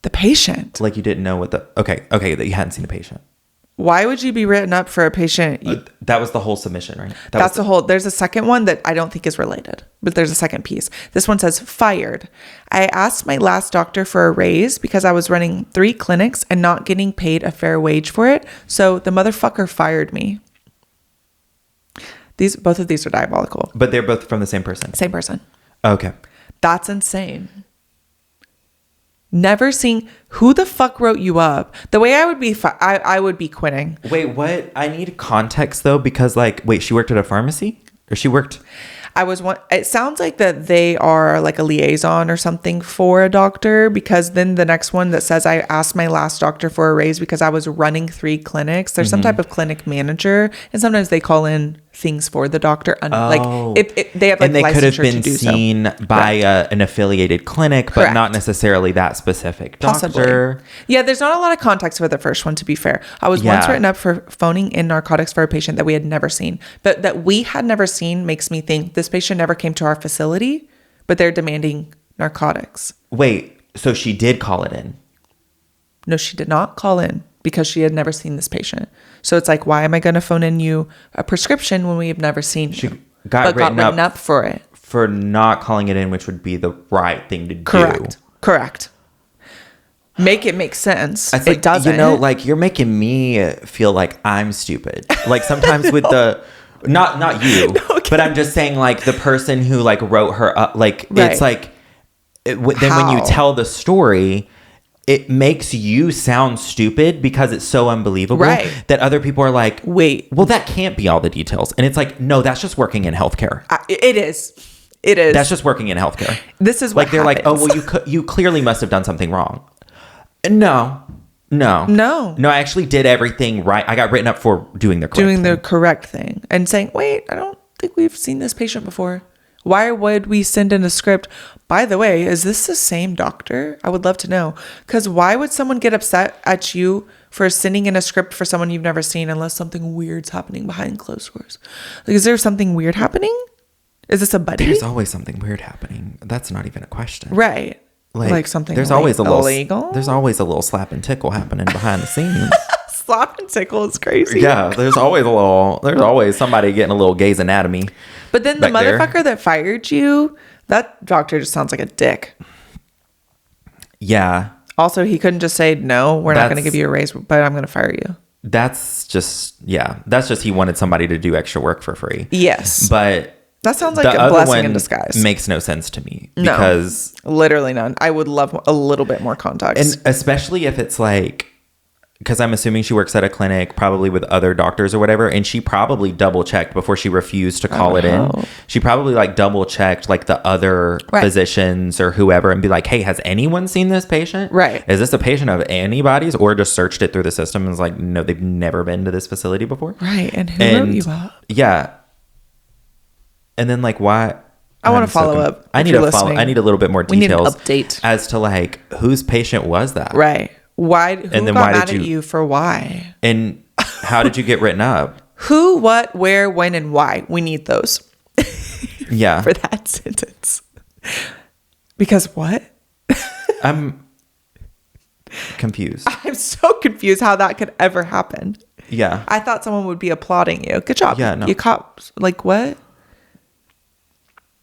The patient. Like you didn't know what the... Okay, that you hadn't seen the patient. Why would you be written up for a patient? That was the whole submission, right? That's the whole... There's a second one that I don't think is related, but there's a second piece. This one says, fired. I asked my last doctor for a raise because I was running 3 clinics and not getting paid a fair wage for it. So the motherfucker fired me. Both of these are diabolical. But they're both from the same person? Same person. Okay. That's insane. Never seen. Who the fuck wrote you up? The way I would be, I would be quitting. Wait, what? I need context though, because wait, she worked at a pharmacy, or she worked? It sounds like that they are like a liaison or something for a doctor, because then the next one that says I asked my last doctor for a raise because I was running 3 clinics. There's some type of clinic manager, and sometimes they call in things for the doctor. Like if they have like, and they could have been seen so. by an affiliated clinic, Correct. But not necessarily that specific doctor. Possibly. Yeah, there's not a lot of context for the first one, to be fair. I was once written up for phoning in narcotics for a patient that we had never seen. But that we had never seen makes me think this patient never came to our facility, but they're demanding narcotics. Wait, so she did call it in? No, she did not call in because she had never seen this patient. So it's like, why am I going to phone in you a prescription when we have never seen you? Got written up for it. For not calling it in, which would be the right thing to do. Correct. Make it make sense. It doesn't. You know, like you're making me feel like I'm stupid. Like sometimes with the... Not you, okay. But I'm just saying like the person who like wrote her up, like it's like... then when you tell the story... It makes you sound stupid because it's so unbelievable that other people are like, wait, well, that can't be all the details. And it's like, no, that's just working in healthcare. It is. That's just working in healthcare. This is what like, they're happens. Like, oh, well, you clearly must have done something wrong. No, I actually did everything right. I got written up for doing the correct thing and saying, wait, I don't think we've seen this patient before. Why would we send in a script? By the way, is this the same doctor? I would love to know. Because why would someone get upset at you for sending in a script for someone you've never seen unless something weird's happening behind closed doors? Like, is there something weird happening? Is this a buddy? There's always something weird happening. That's not even a question. Right. Like something there's always a little illegal? There's always a little slap and tickle happening behind the scenes. Slap and tickle is crazy. Yeah, there's always somebody getting a little Grey's Anatomy. But then the motherfucker that fired you, that doctor just sounds like a dick. Yeah. Also, he couldn't just say, no, we're not going to give you a raise, but I'm going to fire you. That's just he wanted somebody to do extra work for free. Yes. But that sounds like a blessing in disguise. Makes no sense to me. Because literally none. I would love a little bit more context. And especially if it's like, because I'm assuming she works at a clinic, probably with other doctors or whatever, and she probably double checked before she refused to call it in. She probably like double checked like the other physicians or whoever and be like, hey, has anyone seen this patient? Right. Is this a patient of anybody's? Or just searched it through the system and was like, no, they've never been to this facility before. Right. And who wrote you up? Yeah. And then like why? I want to follow up. I need a little bit more details. We need an update as to like whose patient was that? Right. Why? Who got mad at you for why? And how did you get written up? Who, what, where, when, and why? We need those. for that sentence. Because what? I'm confused. I'm so confused how that could ever happen. Yeah. I thought someone would be applauding you. Good job. Yeah, no. You caught, like, what?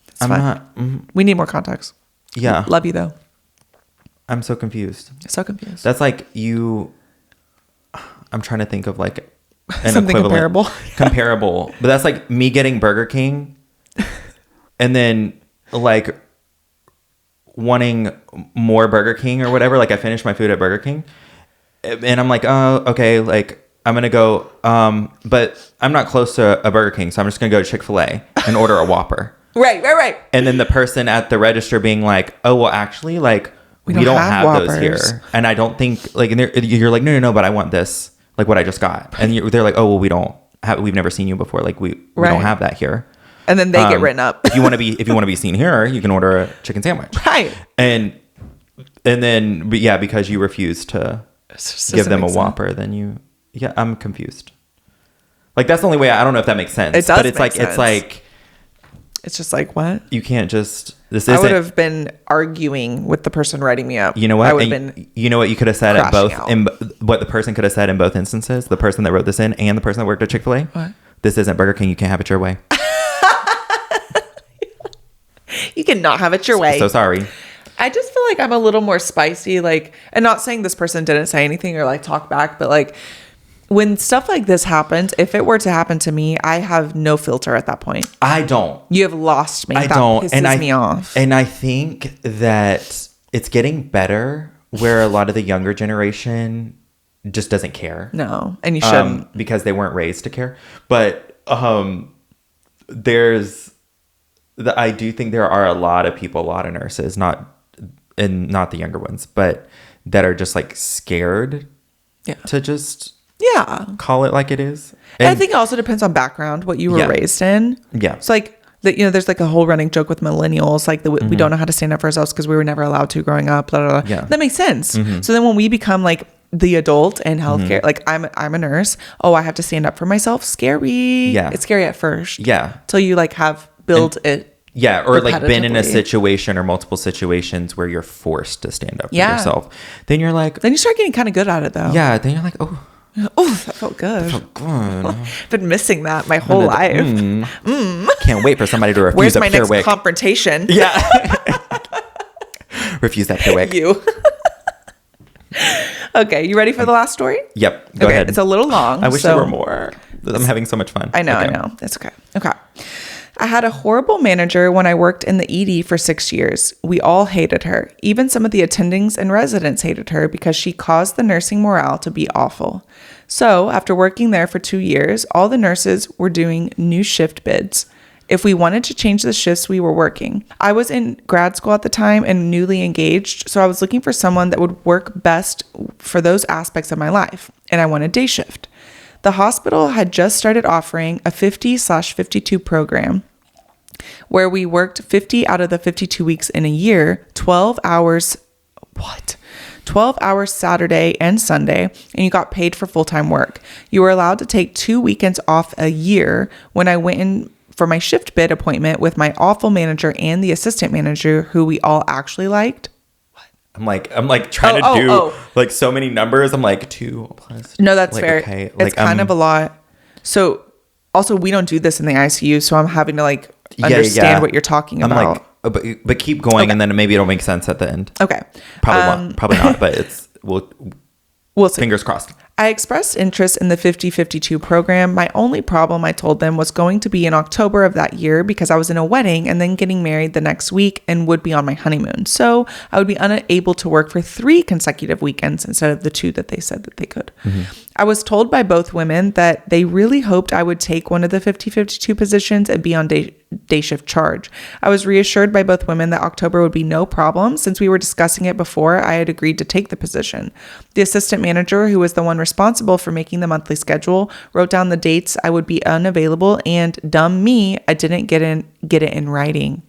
It's I'm fine. not. We need more context. Yeah. Love you, though. I'm so confused. So confused. That's like you. I'm trying to think of like an something comparable. Comparable. But that's like me getting Burger King and then like wanting more Burger King or whatever. Like I finished my food at Burger King and I'm like, oh, okay. Like I'm going to go, but I'm not close to a Burger King. So I'm just going to go to Chick-fil-A and order a Whopper. Right. And then the person at the register being like, oh, well, actually, like, we don't have those here. And I don't think, like, and you're like, no, but I want this, like what I just got. And they're like, oh, well, we've never seen you before. Like, we don't have that here. And then they get written up. if you want to be seen here, you can order a chicken sandwich. Right. And then, but yeah, because you refuse to give them a Whopper, then I'm confused. Like, that's the only way. I don't know if that makes sense. It does. But it's just like, what? You can't just. I would have been arguing with the person writing me up. You know what? I would have been. You know what you could have said at both. What the person could have said in both instances. The person that wrote this in and the person that worked at Chick-fil-A. What? This isn't Burger King. You can't have it your way. You cannot have it your way. So sorry. I just feel like I'm a little more spicy. Like, and not saying this person didn't say anything or like talk back, but like, when stuff like this happens, if it were to happen to me, I have no filter at that point. I don't. You have lost me. I that don't. Pisses me off. And I think that it's getting better where a lot of the younger generation just doesn't care. No, and you shouldn't. Because they weren't raised to care. But I do think there are a lot of people, a lot of nurses, not the younger ones, but that are just like scared to just... Yeah. Call it like it is. And I think it also depends on background, what you were raised in. Yeah. It's like, there's like a whole running joke with millennials, like we don't know how to stand up for ourselves because we were never allowed to growing up. Blah, blah, blah. Yeah. That makes sense. Mm-hmm. So then when we become like the adult in healthcare, like I'm a nurse. Oh, I have to stand up for myself. Scary. Yeah. It's scary at first. Yeah. Till you like have built it. Yeah, or like been in a situation or multiple situations where you're forced to stand up for yourself. Then you're like... Then you start getting kind of good at it though. Yeah, then you're like, oh, that felt good. I've been missing that my whole life. Can't wait for somebody to refuse Where's a my Pure next confrontation? Yeah. Refuse that Pure Wick. You. Okay, you ready for the last story? Yep, go ahead. It's a little long. I wish there were more. I'm having so much fun. I know. It's okay. Okay. I had a horrible manager when I worked in the ED for 6 years. We all hated her. Even some of the attendings and residents hated her because she caused the nursing morale to be awful. So after working there for 2 years, all the nurses were doing new shift bids if we wanted to change the shifts we were working. I was in grad school at the time and newly engaged, so I was looking for someone that would work best for those aspects of my life, and I wanted day shift. The hospital had just started offering a 50/52 program where we worked 50 out of the 52 weeks in a year, 12 hours 12 hours Saturday and Sunday, and you got paid for full-time work. You were allowed to take 2 weekends off a year. When I went in for my shift bid appointment with my awful manager and the assistant manager, who we all actually liked. I'm like trying to do like so many numbers. I'm like 2 plus. No, that's fair. Okay. It's kind of a lot. So also we don't do this in the ICU, so I'm having to like understand what you're talking about. I'm like, but keep going, and then maybe it'll make sense at the end. Okay. Probably not, but we'll see. Fingers crossed. I expressed interest in the 50/52 program. My only problem, I told them, was going to be in October of that year because I was in a wedding and then getting married the next week and would be on my honeymoon. So I would be unable to work for 3 consecutive weekends instead of the 2 that they said that they could. Mm-hmm. I was told by both women that they really hoped I would take one of the 50/52 positions and be on day shift charge. I was reassured by both women that October would be no problem since we were discussing it before I had agreed to take the position. The assistant manager, who was the one responsible for making the monthly schedule, wrote down the dates I would be unavailable, and dumb me, I didn't get it in writing.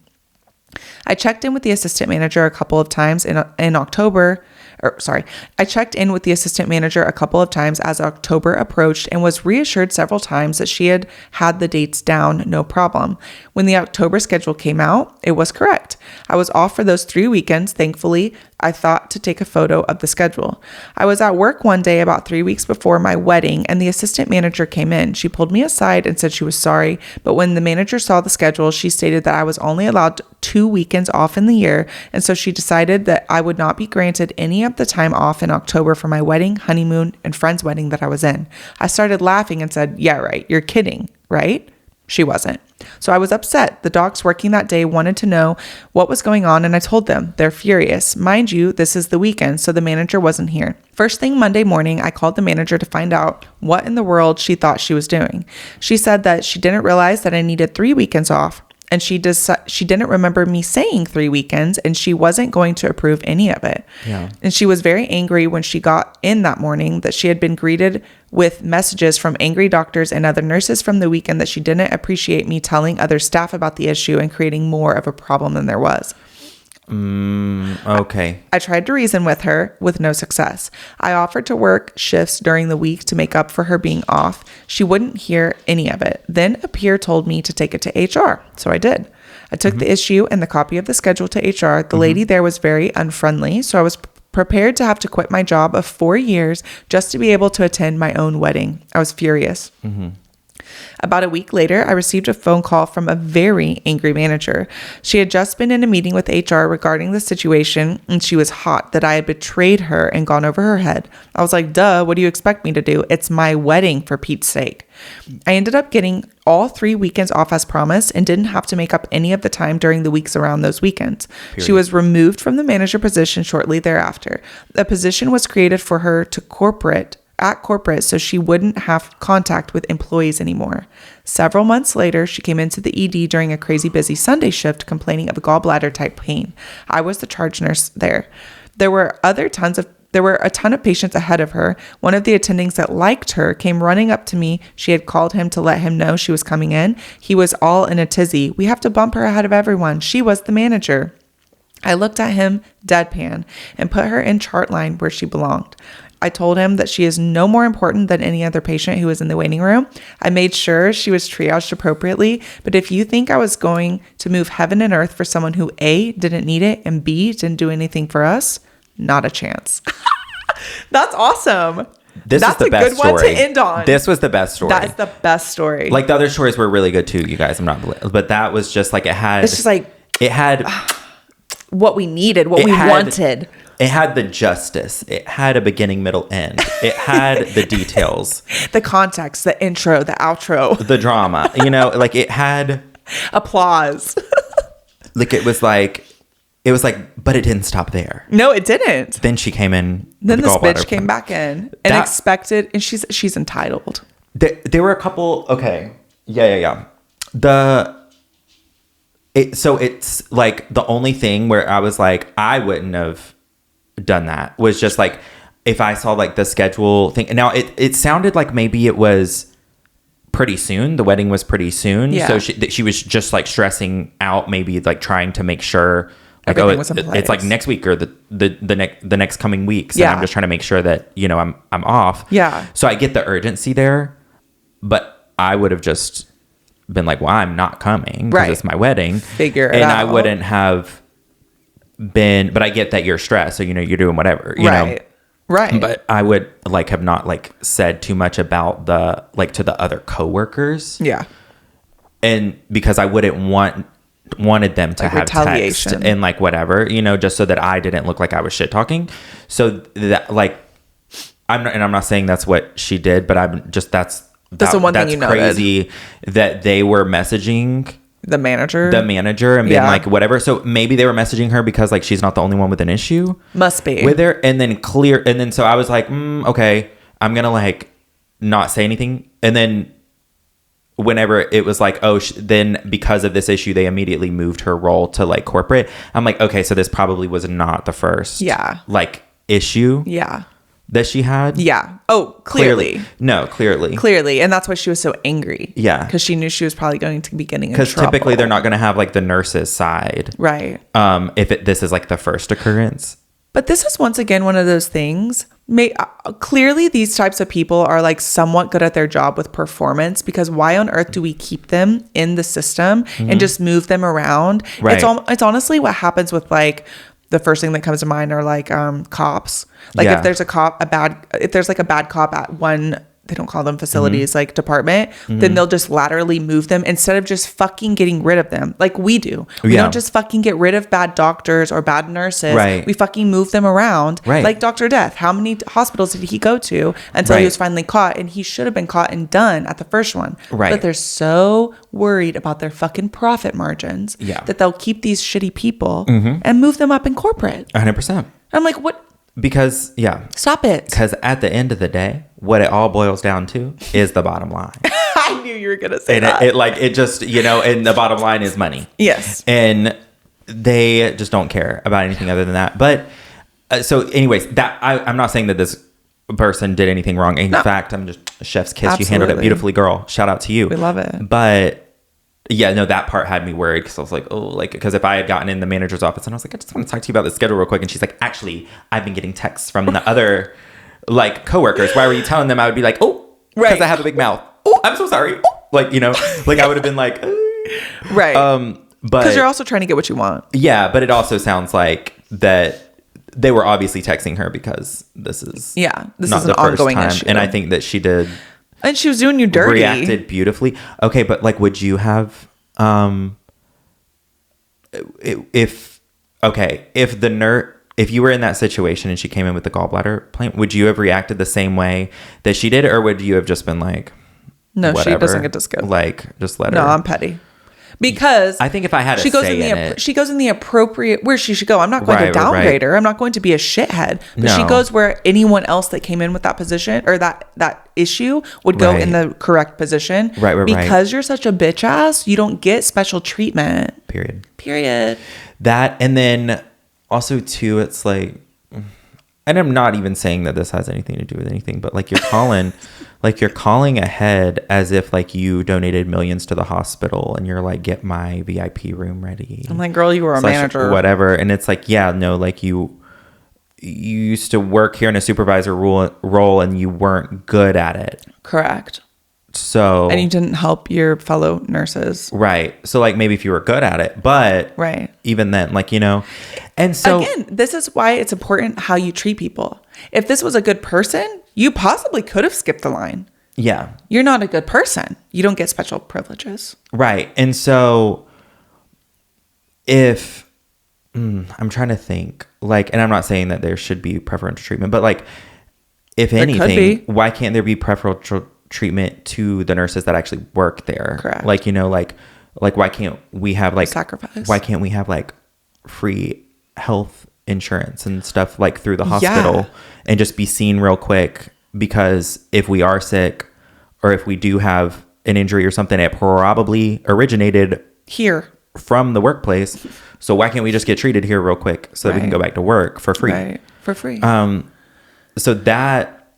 I checked in with the assistant manager a couple of times in October, I checked in with the assistant manager a couple of times as October approached and was reassured several times that she had the dates down, no problem. When the October schedule came out, it was correct. I was off for those 3 weekends. Thankfully, I thought to take a photo of the schedule. I was at work one day about 3 weeks before my wedding, and the assistant manager came in. She pulled me aside and said she was sorry, but when the manager saw the schedule, she stated that I was only allowed 2 weekends off in the year, and so she decided that I would not be granted any of the time off in October for my wedding, honeymoon, and friend's wedding that I was in. I started laughing and said, "Yeah, right. You're kidding, right?" She wasn't. So I was upset. The docs working that day wanted to know what was going on, and I told them. They're furious. Mind you, this is the weekend, so the manager wasn't here. First thing Monday morning, I called the manager to find out what in the world she thought she was doing. She said that she didn't realize that I needed 3 weekends off, and she didn't remember me saying 3 weekends, and she wasn't going to approve any of it. Yeah. And she was very angry when she got in that morning that she had been greeted with messages from angry doctors and other nurses from the weekend that she didn't appreciate me telling other staff about the issue and creating more of a problem than there was. Okay. I tried to reason with her with no success. I offered to work shifts during the week to make up for her being off. She wouldn't hear any of it. Then a peer told me to take it to HR. So I did. I took the issue and the copy of the schedule to HR. The lady there was very unfriendly. So I was prepared to have to quit my job of 4 years just to be able to attend my own wedding. I was furious. About a week later, I received a phone call from a very angry manager. She had just been in a meeting with HR regarding the situation, and she was hot that I had betrayed her and gone over her head. I was like, duh, what do you expect me to do? It's my wedding, for Pete's sake. I ended up getting all 3 weekends off as promised and didn't have to make up any of the time during the weeks around those weekends. Period. She was removed from the manager position shortly thereafter. The position was created for her to corporate so she wouldn't have contact with employees anymore. Several months later, she came into the ED during a crazy busy Sunday shift complaining of a gallbladder type pain. I was the charge nurse there. There were a ton of patients ahead of her. One of the attendings that liked her came running up to me. She had called him to let him know she was coming in. He was all in a tizzy. We have to bump her ahead of everyone. She was the manager. I looked at him deadpan and put her in chart line where she belonged. I told him that she is no more important than any other patient who was in the waiting room. I made sure she was triaged appropriately, but if you think I was going to move heaven and earth for someone who A, didn't need it, and B, didn't do anything for us, not a chance. That's awesome. That's the best story. One to end on. This was the best story. That is the best story. Like the other stories were really good too, you guys. But that was just like it had what we needed, what we wanted. It had the justice. It had a beginning, middle, end. It had the details. The context, the intro, the outro. The drama. Like it had... applause. Like it was like, but it didn't stop there. No, it didn't. Then she came in. Then this bitch came back in and expected, and she's entitled. There were a couple... Okay. Yeah. So it's like the only thing where I was like, I wouldn't have done that was just like if I saw like the schedule thing. Now it sounded like maybe it was pretty soon. The wedding was pretty soon. Yeah. So she was just like stressing out, maybe like trying to make sure like, it's like next week or the next coming weeks. Yeah. And I'm just trying to make sure that, I'm off. Yeah. So I get the urgency there, but I would have just been like, well, I'm not coming because it's my wedding. Figure it out. And I wouldn't have been, but I get that you're stressed, so you're doing whatever, you know. Right. But I would like have not like said too much about the like to the other coworkers. Yeah. And because I wouldn't wanted them to like have text and like whatever, just so that I didn't look like I was shit talking. So that like I'm not saying that's what she did, but that's the one thing crazy that they were messaging the manager and being like whatever. So maybe they were messaging her because like she's not the only one with an issue. Must be with her. And then so I was like, okay, I'm gonna like not say anything. And then whenever it was like, then because of this issue, they immediately moved her role to like corporate. I'm like, okay, so this probably was not the first like issue that she had. Yeah. Oh, clearly. No, clearly. And that's why she was so angry. Yeah. Because she knew she was probably going to be getting in trouble. Because typically they're not going to have like the nurse's side. Right. If this is like the first occurrence. But this is once again one of those things. Clearly, these types of people are like somewhat good at their job with performance, because why on earth do we keep them in the system and just move them around? Right. It's honestly what happens with like the first thing that comes to mind are like cops. Like if there's if there's like a bad cop at one, they don't call them facilities, like department, then they'll just laterally move them instead of just fucking getting rid of them like we do. We don't just fucking get rid of bad doctors or bad nurses. Right. We fucking move them around. Right. Like Dr. Death. How many hospitals did he go to until he was finally caught? And he should have been caught and done at the first one. Right. But they're so worried about their fucking profit margins that they'll keep these shitty people and move them up in corporate. 100%. I'm like, what? Because, Stop it. Because at the end of the day, what it all boils down to is the bottom line. I knew you were going to say and that. It just, and the bottom line is money. Yes. And they just don't care about anything other than that. But so anyways, I'm not saying that this person did anything wrong. In fact, I'm just a chef's kiss. Absolutely. You handled it beautifully, girl. Shout out to you. We love it. But that part had me worried, because I was like, because if I had gotten in the manager's office and I was like, I just want to talk to you about the schedule real quick. And she's like, actually, I've been getting texts from the other like coworkers. Why were you telling them? I would be like, because I have a big mouth. I'm so sorry. Like, like I would have been like, right. But because you're also trying to get what you want. Yeah. But it also sounds like that they were obviously texting her because this is this is an ongoing issue. And I think that she did. And she was doing you dirty. Reacted beautifully. Okay, but like, would you have, if you were in that situation and she came in with the gallbladder plant, would you have reacted the same way that she did, or would you have just been like, no, whatever, she doesn't get to skip. Like, just let her. No, I'm petty. Because I think if I had she goes in the appropriate where she should go. I'm not going to downgrade her. I'm not going to be a shithead. But she goes where anyone else that came in with that position or that issue would go in the correct position. Right. Because you're such a bitch ass, you don't get special treatment. Period. That, and then also too, it's like, and I'm not even saying that this has anything to do with anything, but like you're calling ahead as if like you donated millions to the hospital and you're like, get my VIP room ready. I'm like, girl, you were a manager. Whatever. And it's like, like you used to work here in a supervisor role and you weren't good at it. Correct. So. And you didn't help your fellow nurses. Right. So like maybe if you were good at it, but. Right. Even then, like, and so. Again, this is why it's important how you treat people. If this was a good person, you possibly could have skipped the line. Yeah. You're not a good person. You don't get special privileges. Right. And so if I'm trying to think, like, and I'm not saying that there should be preferential treatment, but like, if anything, why can't there be preferential treatment to the nurses that actually work there? Correct. Like, like why can't we have like sacrifice? Why can't we have like free health insurance and stuff like through the hospital and just be seen real quick? Because if we are sick or if we do have an injury or something, it probably originated here from the workplace. So why can't we just get treated here real quick so that we can go back to work for free? Right. For free. So that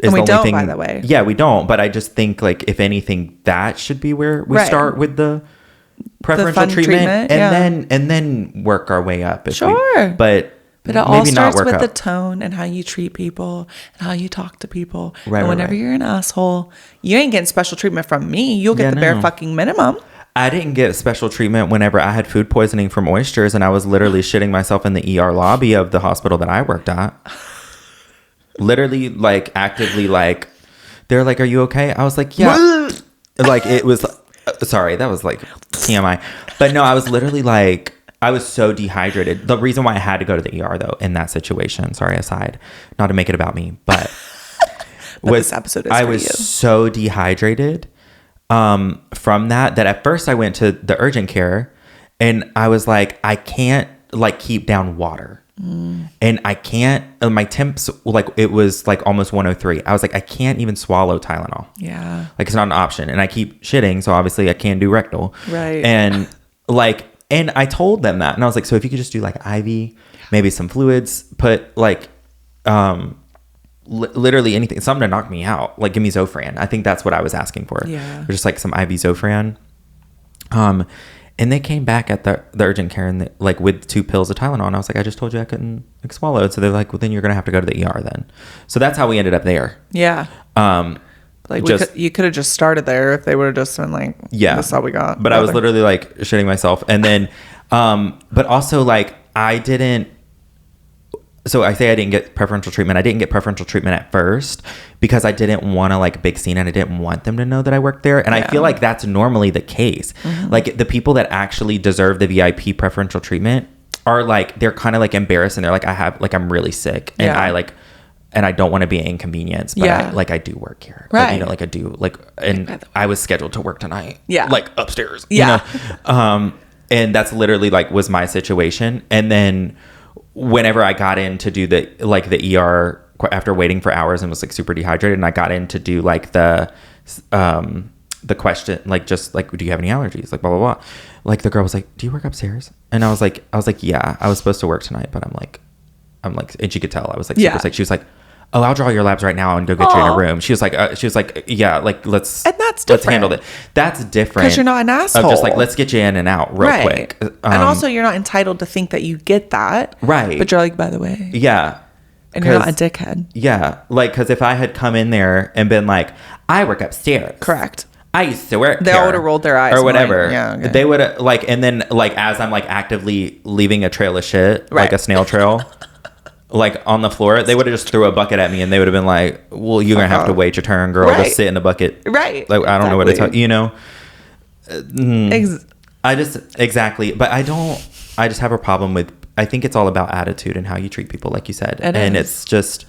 is and we the only don't, thing. by the way. Yeah, we don't. But I just think like if anything, that should be where we start with the preferential treatment and then work our way up. But it all starts with the tone and how you treat people and how you talk to people. Right, and whenever you're an asshole, you ain't getting special treatment from me. You'll get the bare fucking minimum. I didn't get special treatment whenever I had food poisoning from oysters and I was literally shitting myself in the ER lobby of the hospital that I worked at. Literally, like, actively, like, they're like, are you okay? I was like, yeah. Like, it was, sorry, that was like TMI. But no, I was literally like, I was so dehydrated. The reason why I had to go to the ER, though, in that situation, sorry, aside, not to make it about me, but this episode is I for was you. So dehydrated from that at first I went to the urgent care and I was like, I can't like keep down water. And I can't, my temps, like it was like almost 103. I was like, I can't even swallow Tylenol. Yeah. Like it's not an option. And I keep shitting. So obviously I can't do rectal. Right. And like, and I told them that. And I was like, so if you could just do like IV, maybe some fluids, put like, literally anything, something to knock me out. Like give me Zofran. I think that's what I was asking for. Yeah. Just like some IV Zofran. And they came back at the urgent care and like with 2 pills of Tylenol. And I was like, I just told you I couldn't like, swallow it. So they're like, well, then you're going to have to go to the ER then. So that's how we ended up there. Yeah. Like you could have just started there if they would have just been like, yeah, that's all we got. But I was literally like shitting myself. And then, but also like I didn't. So I say I didn't get preferential treatment. I didn't get preferential treatment at first because I didn't want to like big scene and I didn't want them to know that I worked there. And I feel like that's normally the case. Mm-hmm. Like the people that actually deserve the VIP preferential treatment are like, they're kind of like embarrassed and they're like, I'm really sick and I don't want to be an inconvenience, but I do work here. Right. Like, you know, like I do like, and I was scheduled to work tonight. Yeah. Like upstairs. Yeah. You know? And that's literally like was my situation. And then whenever I got in to do the ER after waiting for hours and was like super dehydrated, and I got in to do like the question, like just like, do you have any allergies? Like blah, blah, blah. Like the girl was like, do you work upstairs? And I was like, yeah, I was supposed to work tonight, but I'm like, and she could tell I was like, super sick. She was like, oh, I'll draw your labs right now and go get you in a room. She was like, yeah, like let's handle it. That's different because you're not an asshole. Of just like, let's get you in and out real quick. And also you're not entitled to think that you get that. Right. But you're like, by the way. Yeah. And you're not a dickhead. Yeah. Like, because if I had come in there and been like, I work upstairs. Correct. I used to work They all would have rolled their eyes. Or whatever. Like, yeah, okay. They would have like, and then like, as I'm like actively leaving a trail of shit, like a snail trail. Like on the floor, they would have just threw a bucket at me and they would have been like, well, you're going to have to wait your turn, girl. Right. Just sit in the bucket. Right. Like, I don't know what to tell you, know? Exactly. But I just have a problem with, I think it's all about attitude and how you treat people, like you said. It's just,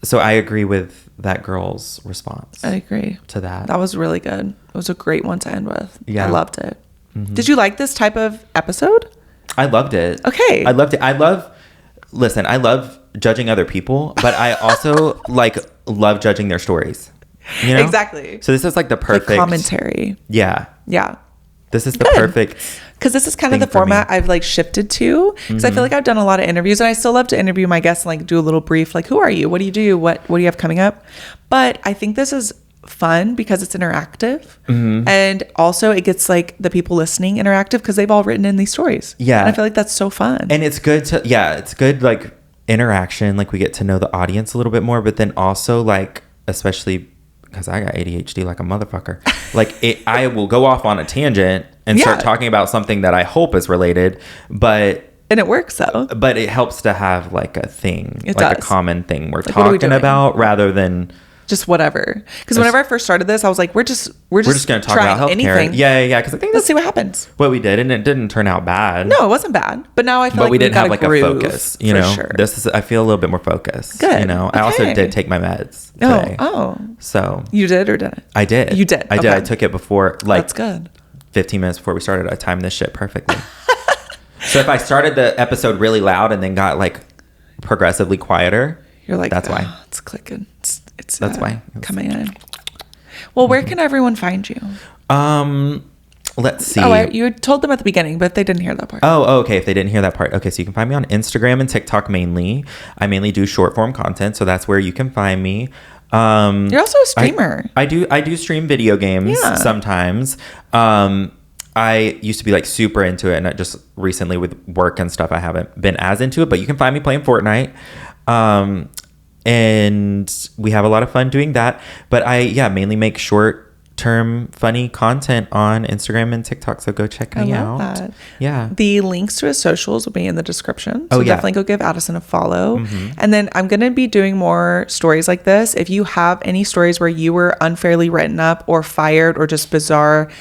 so I agree with that girl's response. I agree to that. That was really good. It was a great one to end with. Yeah. I loved it. Mm-hmm. Did you like this type of episode? I loved it. Okay. I loved it. I love judging other people, but I also like love judging their stories. You know? Exactly. So this is like the perfect commentary. Yeah. Yeah. This is the perfect. Because this is kind of the format I've like shifted to. Because I feel like I've done a lot of interviews and I still love to interview my guests and like do a little brief, like, who are you? What do you do? What do you have coming up? But I think this is fun because it's interactive. And also it gets like the people listening interactive because they've all written in these stories. Yeah. And I feel like that's so fun. And it's good it's good like interaction. Like we get to know the audience a little bit more, but then also like, especially because I got ADHD like a motherfucker. Like I will go off on a tangent and start talking about something that I hope is related, and it works though. But it helps to have like a thing, it like does. A common thing we're like, talking about rather than just whatever. Because whenever I first started this, I was like, we're just going to talk about healthcare. Anything. Yeah. Because I think let's see what happens. What we did, and it didn't turn out bad. No, it wasn't bad. But now I feel like we didn't have like a focus. You know, sure. I feel a little bit more focused. Good. You know, okay. I also did take my meds today. Oh. So you did or didn't? I did. You did. I did. I took it before. Like that's good. 15 minutes before we started, I timed this shit perfectly. So if I started the episode really loud and then got like progressively quieter, you're like, that's why it's clicking. It's that's why coming in. Well, where can everyone find you? Let's see. Oh, you told them at the beginning, but they didn't hear that part. Oh, okay. If they didn't hear that part. Okay, so you can find me on Instagram and TikTok mainly. I mainly do short form content, so that's where you can find me. You're also a streamer. I do stream video games sometimes. I used to be like super into it, and I just recently with work and stuff, I haven't been as into it, but you can find me playing Fortnite. And we have a lot of fun doing that, but I mainly make short-term funny content on Instagram and TikTok, so go check me out. That. Yeah. The links to his socials will be in the description, so definitely go give Addison a follow. And then I'm going to be doing more stories like this. If you have any stories where you were unfairly written up or fired or just bizarre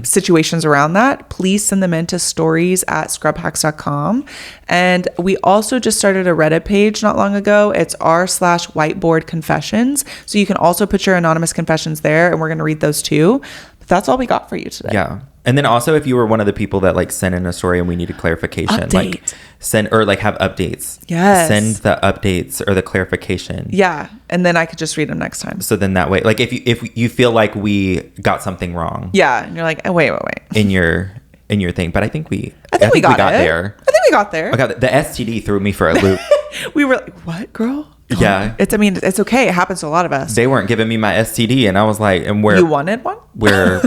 situations around that, please send them in to stories@scrubhacks.com. And we also just started a Reddit page not long ago. It's r/whiteboard confessions, so you can also put your anonymous confessions there, and we're going to read those too. But that's all we got for you today. Yeah. And then also, if you were one of the people that like sent in a story and we needed clarification, like send or like have updates. Yes. Send the updates or the clarification. Yeah. And then I could just read them next time. So then that way, like if you feel like we got something wrong. Yeah. And you're like, oh, wait. In your thing. But I think we got there. I think we got there. Okay. The STD threw me for a loop. We were like, what, girl? Yeah. It's okay. It happens to a lot of us. They weren't giving me my STD and I was like, and where you wanted one? Where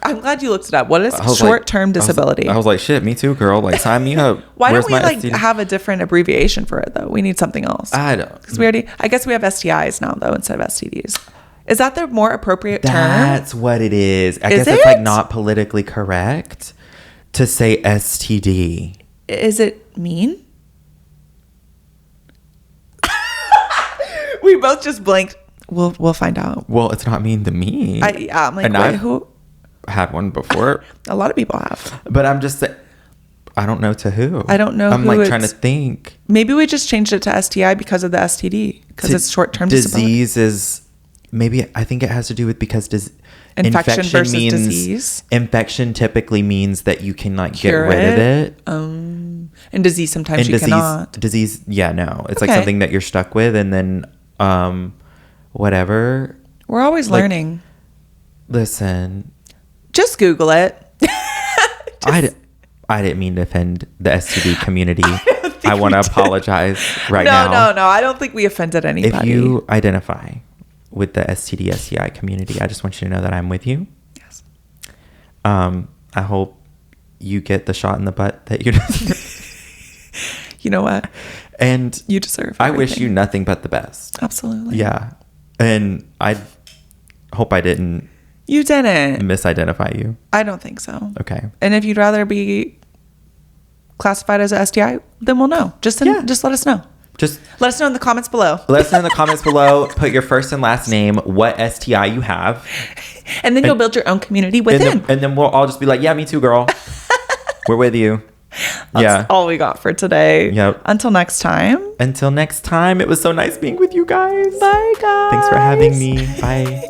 I'm glad you looked it up. What is short-term disability? I was like, shit, me too, girl. Like, sign me up. Why don't we have a different abbreviation for it though? We need something else. I don't. Because I guess we have STIs now though instead of STDs. Is that the more appropriate term? That's what it is. I guess it's like not politically correct to say STD. Is it mean? We both just blinked. We'll find out. Well, it's not mean to me. I'm like, wait, who? Had one before. A lot of people have. But I'm just saying, I don't know to who. I don't know. I'm like trying to think. Maybe we just changed it to STI because of the STD, because it's short-term disability. Disease is maybe, I think it has to do with because infection versus disease. Infection typically means that you can like get rid of it. And disease sometimes you cannot. Disease, yeah, no. It's like something that you're stuck with, and then whatever. We're always learning. Listen. Just Google it. I didn't mean to offend the STD community. I want to apologize now. No. I don't think we offended anybody. If you identify with the STD, STI community, I just want you to know that I'm with you. Yes. I hope you get the shot in the butt that you deserve. You know what? And you deserve everything. I wish you nothing but the best. Absolutely. Yeah. And I hope I didn't. You didn't misidentify you. I don't think so. Okay. And if you'd rather be classified as a STI, then we'll know. Just let us know. Just let us know in the comments below. Let us know in the comments below. Put your first and last name, what STI you have. And then you'll build your own community within. And then we'll all just be like, yeah, me too, girl. We're with you. That's all we got for today. Yep. Until next time. It was so nice being with you guys. Bye, guys. Thanks for having me. Bye.